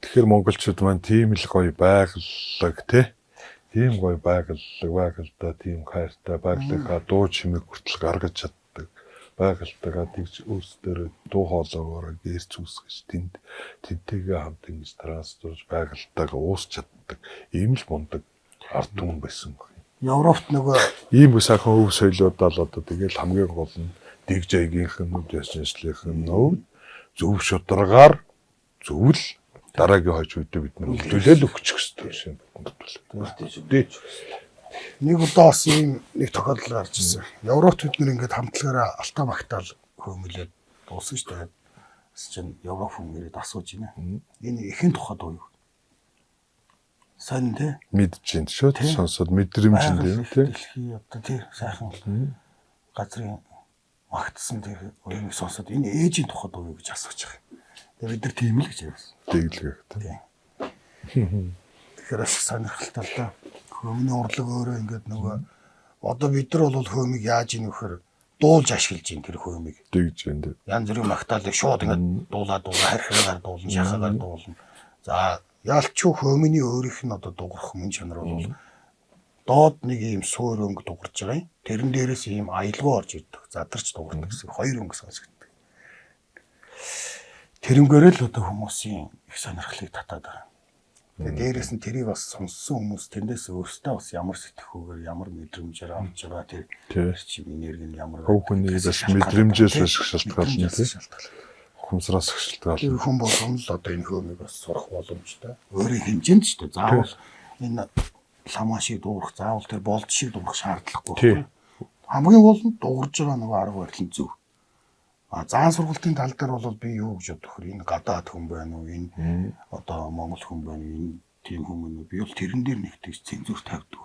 Тэгэхээр монголчууд маань тийм л гоё байгалаг тийм гоё байгальдаа тийм хайртай байгалийнхаа дуу чимээг хүртэл гаргаж чаддаг. Байгальтайгаа тэгж өөрсдөө дуу хоолойгоор гэрч үсгэж тэнтэйгээ хамт ингэж транслуулж байгальтайгаа уусч чаддаг. Ийм л мундаг ард түмэн байсан баг. Европт нөгөө ийм сайхан өв соёлуудаа л одоо тэгэл хамгийн гол нь дэгж аягийнх нь дэвшинслийнх нь зөв шударгаар зөвл дараагийн хойч үедээ бид нар үлдээлэл өгчих хэрэгтэй юм. нэг удаа бас ийм нэг тохиолдол гарч ирсэн. Европт бид нэр ингээд хамтлагаараа алтаа магтаал хөөмөлээд дууссан шүү дээ. Бас чинь Европ хүн ирээд асууж байна. Энэ ихэн тухайд уу юу? Сайн тий. Мэдж чинь шүү дээ. Сонсоод мэдрэмж нь тий. Дэлхий одоо тий сайхан газрын магтсан тэр үеийг сонсоод энэ ээжийн тухайд уу юу гэж асууж байгаа. Тэгээ бид нар тийм л гэж ярьсан. Дэглэх тий. Тэгэхээр бас сонирхолтой л да. Хөөмний урлаг өөрөө ингээд нөгөө одоо бид нар бол хөөмийг яаж ийн вөхөр дуулж ашиглаж ийн тэр хөөмийг. Дэгж энэ. Янз бүрийн магтаалыг шууд ингээд дуулаад харихаар дуулна, шахагаар дуулна. За ялчгүй хөөмний өөрийнх нь одоо дуурах мөн чанар бол доод нэг ийм суур өнгө дуурж байгаа юм. Тэрэн дээрээс ийм аялгүй орж ирдэг. Задарч дуурдаг гэсэн хоёр өнгө сонсогддог. Тэрнгээрээ л одоо хүмүүсийн их сонирхлыг татаад байгаа. Тэгээ дээрээс нь тэрийг бас сонссон хүмүүс тэндээс өөрсдөө бас ямар сэтгэхүйгээр ямар мэдрэмжээр авч байгаа тэр чим энерги нь ямар хүний бас мэдрэмжээс шалтгаална тийм ухамсараас шалтгаална. Хүн болгоно л одоо энэ хөөмийг бас сурах боломжтой. Өөрийн хэмжээнд ч гэдэг. Заавал энэ ламашиг дуурах, заавал тэр болд шиг дуурах шаардлагагүй. Хамгийн гол нь дуурж байгаа нөгөө арга барил нь зөв. Заан сургалтын тал дээр бол би юу гэж бодох вэ? Энэ гадаад хүн байна уу? Энэ одоо монгол хүн байна уу? Энэ тийм хүмүүс би бол тэрэн дээр нэгтгэж цензур тавьдаг.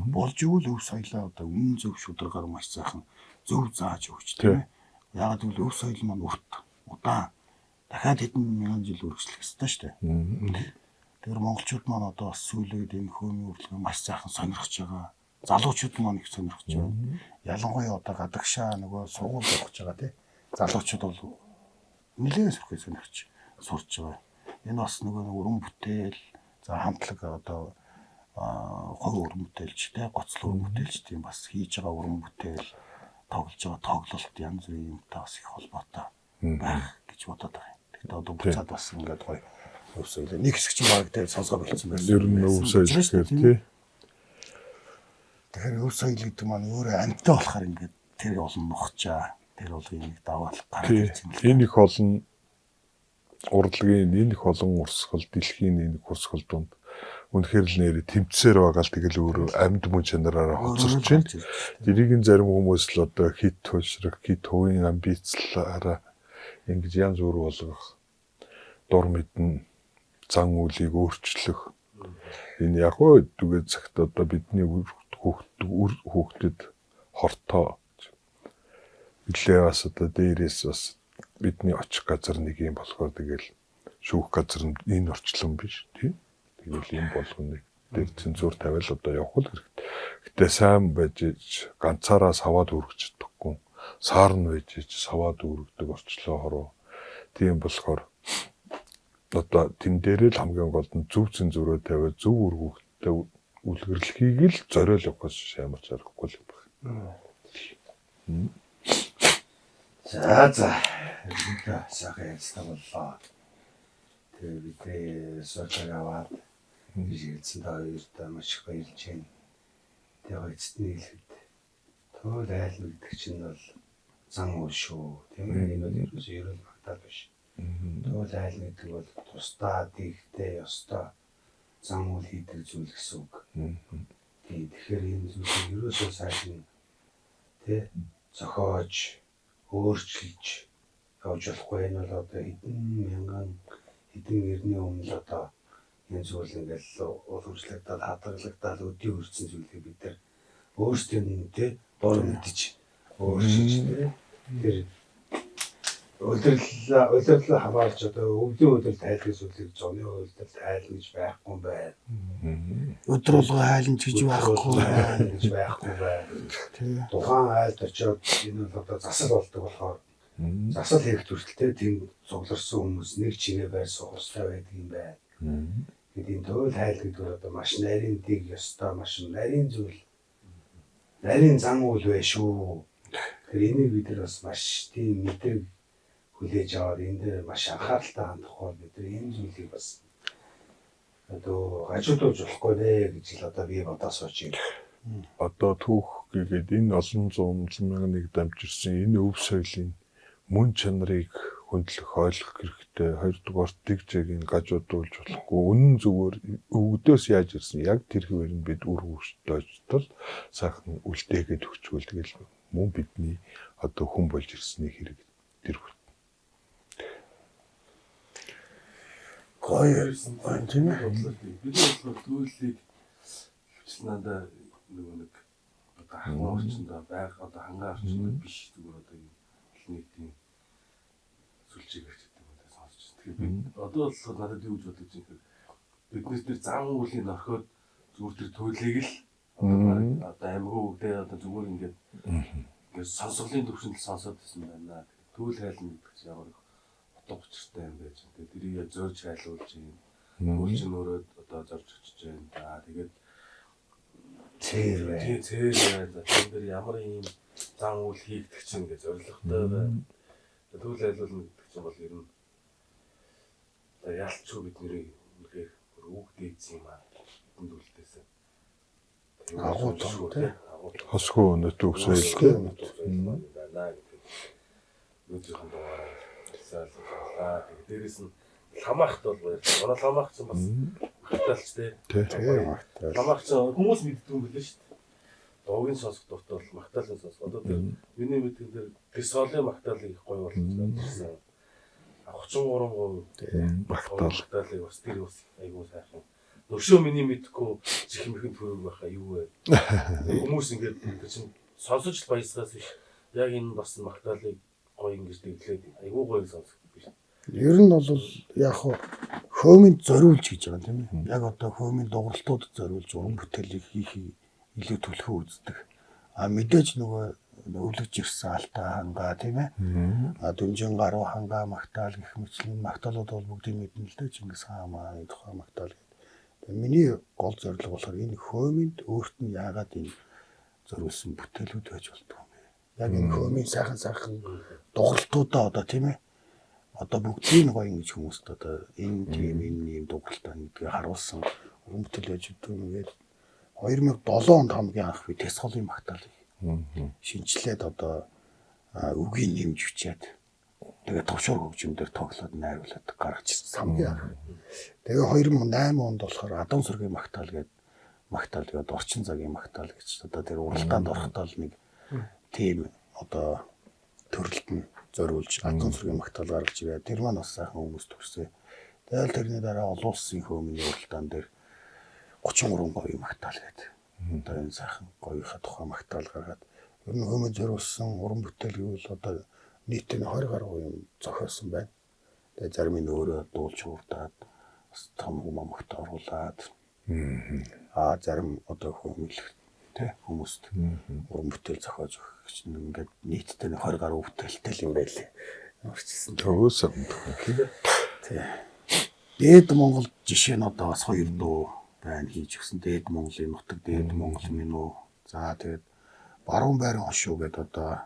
Болж игэл өв соёлоо одоо үнэн зөв шударгаар маш сайхан зөв зааж өгч тийм ээ. Яагаад гэвэл өв соёл маань урт удаан дахиад хэдэн мянган жил үргэлжлэх ёстой шүү дээ. Тэгэхээр монголчууд маань одоо бас сүүлээд энэ хөөмийн урлагийг маш сайхан сонирхож байгаа. Залуучууд маань их сонирхож байгаа. Ялангуяа одоо гадагшаа нөгөө сургууль явах гэж байгаа тийм. Залуучууд бол нэлээд сурах сонирхож сурч байгаа. Энэ бас нөгөө уран бүтээл, за хамтлаг одоо хог уран бүтээлч те гоцлог уран бүтээлч тийм бас хийж байгаа уран бүтээл, тоглож байгаа тоглолт янз бүрийн юмтай бас их холбоотой байх гэж бодоод байгаа юм. Тэгэхдээ одоо буцаад бас ингээд гоё өвсөөлөө. Нэг хэсэг чинь баг дээр сонсгоо болчихсон байсан. Ер нь өвсөөл гэхээр тий. Тэгэхээр өвсөөл гэдэг маань өөрөө амьтаа болохоор ингээд тэр олон нухчаа тэр бол энийг даваал гаргаж ирсэн. Энэ их олон урлагийн энэ их олон урсгал дэлхийн энэ урсгал донд үнэхээр л нэр тэмцээр байгаа л тэгэл өөрөө амьд мөн чанараараа хоцорч байна. Тэрийг нь зарим хүмүүс л одоо хит туушрах, хит хувийн амбицлаараа ингэж янз бүр болгох, дур мэдэн, зан үйлийг өөрчлөх Энэ яг уу түгээ цагт одоо бидний хүүхдэд хортоо нэлээ бас одоо дээрээс бас бидний очих газар нэг юм болохоор тэгэл шүүх газар нь энэ орчлон биш тийм. Тэгэл юм болгоно дээр цензуур тавиал одоо явах хэрэгтэй. Гэтэ сайн байж ганцаараа саваад үргэж чадахгүй. Саарн байж саваад үргдэг орчлоо хороо. Тийм болохоор одоо тэн дээрээ л хамгийн гол нь зөв цензурөө тавиад зөв үргүүхтэй үлгэрлэхийг л зориул явахаас шаамарч аргагүй юм байна. За. Бид сайхан ярьсан боллоо. Тэгээ бид сошиал аваад бижигдсэн та хоёртаа маш их баярлж байна. Тэгээ эцэстний хэлэхэд төөл айл гэдэг чинь бол зан үйл шүү. Тийм ээ энэ бол ерөөсөө магтаал биш. Төөл айл гэдэг бол тусдаа дийхтэй ёстой зан үйл хийдэг зүйл гэсэн үг. Тэгэхээр энэ зүйлийг ерөөсөө сайхан тий зохиож өөрчилж явж болохгүй. Энэ бол одоо хэдэн эртний өмнө одоо энэ зүйл ингээл уламжлагдаад хадгалагдаад өдий хүрсэн зүйлийг бид нар өөрсдөө тий дор мэдж өөрчилж тий удирдлаа хамгаалж одоо өвлийн удирдал тайлбар зүйлийг зуны удирдал тайлбар гэж байхгүй юм байна. Өдрөлгөө хайлж гэж байхгүй байна. Тухайн айлд очиод энэ бол одоо засал болдог болохоор засал хийх төрөлтэй тийм цугларсан хүмүүс нэг чигээ байр суурьстай байдаг юм байна. Гэтэл энэ төөл хайл гэдэг бол одоо маш нарийн дэг ёстой маш нарийн зүйл нарийн зан үйл бай шүү. Тэгэхээр энийг бид нар бас маш тийм мэдрэг хүлээж аваад энэ дээр маш анхааралтай хандах бол бид нар энэ зүйлийг бас одоо гажуудуулж болохгүй нэ гэж л одоо би бодож сууж байна. Одоо түүх гэгээд энэ олон зуун мянганыг дамжирсан энэ өв соёлын мөн чанарыг хөндлөх ойлгох хэрэгтэй. Хоёрдугаар дэгжэгийг гажуудуулж болохгүй. Үнэн зүгээр өвгдөөс яаж ирсэн яг тэр хэвээр нь бид үр хөвчтөж сайхан үлдээгээд өгчвөл тэгэл мөн бидний одоо хүн болж ирсний хэрэг тэр гоё тийм ээ. Бид болохоор төлөлийг хвчлэнада нөгөө нэг одоо хангаа орчинд байг одоо хангаа орчинд биш зүгээр одоо эхний тийм сүлжээг авчдаг юм даа сонсч. Тэгэхээр бид одоо бол надад юу гэж бодож байна гэхээр биднээс тэр зан үйлийн орхиод зүгээр тэр төлөлийг л одоо амьгүй үгдээ одоо зүгээр ингээд сонсголын төвшөнд сонсоод байсан байна. Төөл хайлна гэдэг чинь ямар утга учиртай юм байж байна. Тэрийг зорж хайлуулж юм. Өөрчн өөрөө одоо зорж очиж байна. Тэгээд цээр байна. Тэр ямар юм зан үйл хийгдэх чинь гэж зоригтой байна. Төөл хайлуулна гэдэг чинь бол ер нь одоо ялчгүй бидний үнэхээр үг дээдсэн юм аа. Энд үлдээсэн. Агуу том тий. хосгүй өнөт өгсөөл байна гэдэг. Нүдийн дугаар сайрлаа. Дээрээс нь ламахт бол баяр. Манай ламах ч бас магтаалч тий. Ламах ч хүмүүс мэддэг юм билээ шүү дээ. Дуугийн сонсох дуртай бол магтаалын сонсох. Одоо тэр миний мэддэг тэр песолын магтаалыг их гоё болгосон. 33% магтаалыг бас тэр бас айгуу сайхан. Өшөө миний мэдхгүй чихмхэн төрөг байхаа юу вэ? Хүмүүс ингээд тэр чинь сонсож л баясгаас биш. Яг энэ бас магтаалыг гоё ингэж дэвлээд айгуу гоё сонсох биш. Ер нь бол яг хөөмөнд зориулж гэж байгаа тийм ээ. Яг одоо хөөмийн дууралтууд зориулж уран бүтээлийг хийхийг илүү төлхөө үздэг. Мэдээж нөгөө өвлөж ирсэн алтаа хангаа тийм ээ. Дүнжин гаруй хангаа магтаал гэх мэтлэн магтаалууд бол бүгдийг мэднэ л дээ. Чингис хаан маань тухайн магтаал. Миний гол зорилго болохоор энэ хөөмөнд өөрт нь яагаад энэ зориулсан бүтээлүүд байж болдгоо юм бэ? Яг энэ хөөмийн сайхан дууралтуудаа одоо тийм ээ. Одоо бүгдийг гоё ингэж хүмүүст одоо энэ тийм энэ юм дууралтаа гэдгийг харуулсан уран бүтээл байж өгдөг юм гээд 2007 онд хамгийн анх би Тэсголын магтаалыг шинжилээд одоо үгийг нэмж бичээд тэгээ товшуур хөгжмөөр тоглоод найруулад гаргаж ирсэн хамгийн анх. Тэгээ 2008 онд болохоор Адон сүргийн магтаал гэдэг орчин цагийн магтаал гэж одоо тэр уралдаанд орохдоо нэг тийм одоо төрөлд нь зориулж Адон сүргийн магтаал гаргаж ирээ. Тэр маань бас сайхан хүмүүст төрсөн. Тэгэл тэрний дараа олон улсын хөөмийн уралдаан дээр 33 гоё магтаал гэдэг. Одоо энэ сайхан гоёхаа тухай магтаал гаргаад ер нь хөөмө зориулсан уран бүтээл гэвэл одоо нийтээ 20 гаруй юм зохиосон байна. Тэгээ зарим нь өөрөө дуулж хуурдаад бас том хүмүүст оруулаад зарим одоо хүмүүст уран бүтээл зохиож өгөх гэж ингээд нийтдээ 20 гаруй бүтээлтэй юм байлээ. Орчсон. Төөсөн. Тий. Дээд Монгол жишээ нь одоо бас 2 дуу байна хийж өгсөн. Дээд Монголын нутаг, дээд Монгол минь үү. За тэгээд баруун байрын хошуу гэдэг одоо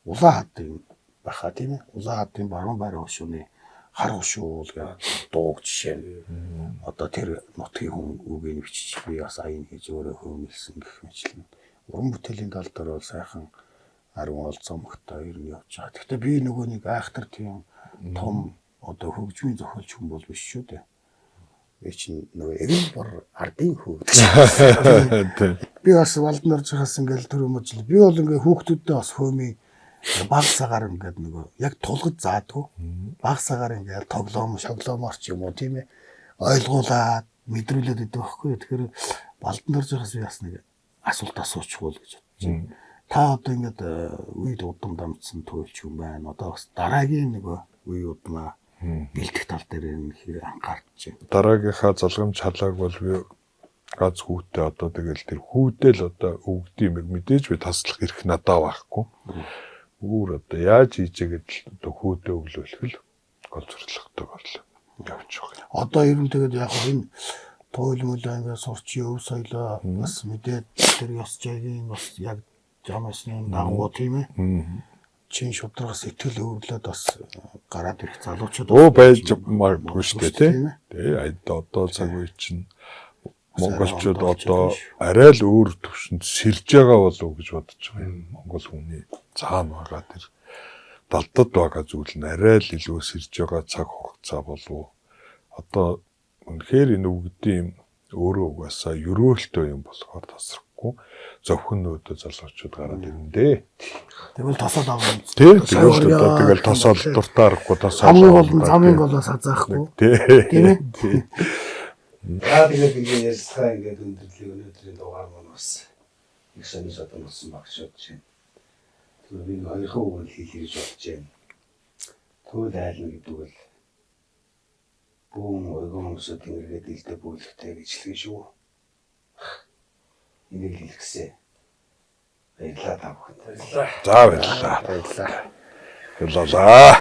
Улаан хадын баха тийм ээ. Улаан хадын баруун байрын хошууны хар хошуу гэдэг дууг жишээ нь одоо тэр нутгийн хүн үгийг бичиж би бас аян хийж өөрөө хөөмөлсөн гэх мэтлэн. Уран бүтээлийн тал дээр бол сайхан арван олцоо мөхтэй ер нь явж байгаа. Гэхдээ би нөгөө нэг айхтар тийм том одоо хөгжмийн зохиолч хүн бол биш шүү дээ. Би чинь нөгөө эвэн бор ардын хүү. Би бас валдан орж байгаас ингээл тэр юм жил. Би бол ингээ хүүхдүүдтэй бас хөөмий баг цагаар ингээд нөгөө яг тулгаж заадгүй. Баг цагаар ингээл тоглоом, шоглоомор ч юм уу тийм ээ. Ойлгуулад, мэдрүүлээд өгдөг байхгүй. Тэгэхээр валдан орж байгаас би бас нэг асуулт асуучихвол гэж бодож байна. Та одоо ингээд үед удам дамжсан туйлч юм байна. Одоо бас дараагийн нөгөө үе удмаа бэлтгэх тал дээр нөхөр анхаарч байна. Дараагийнхаа залгамж халааг бол би гац хүүтэй одоо тэгэл тэр хүүдэл одоо өвгдөм юм мэдээж би таслах эрх надад байхгүй. Өөр одоо яаж хийжээгээд одоо хүүдээ өглөөлөх л гол зорилготой борлоо явж байгаа. Одоо ер нь тэгээд яг энэ туйл мөл ангиа сурч өв соёлоо бас мэдээд тэр ёс жагийн бас яг жамасны дагуу тийм ээ. Чин шудрагаас итгэл өвөрлөд бас гараад ирэх залуучууд байж магадгүй шүү дээ тий. Одоо цаг үе чинь монголчууд одоо арай л өөр төвшөнд сэлж байгаа болов уу гэж бодож байгаа юм. Монгол хүний цаана байгаа тэр далдад байгаа зүйл нь арай л илүү сэрж байгаа цаг хугацаа болов уу. Одоо үнэхээр энэ үгдийн өөрөө угаасаа ерөөлтөө юм болохоор тасрахгүй зөвхөн нөөдөө залуучууд гараад ирэндээ. Тэгвэл тосоод авах. Тэгвэл одоо тэгэл тосоод дуртаарахгүй тосоод замын голоос хазаахгүй. Тийм ээ. Тэгээд ингээд ярьсаа ингээд өндөрлөг өнөөдрийн дугаар маань бас их сонирхол одоо болсон баг шүү дээ. Тэгэхээр би хоёрхан үг хэлэх гэж бодож байна. Туйл айлна гэдэг бол бүүн ойгон өмсөд ингэргээд илдэ бүлэгтэй гэж хэлсэн шүү. Энийг хэлчихсэн. Баярлалаа та бүхэнд. За баярлалаа. Баярлалаа.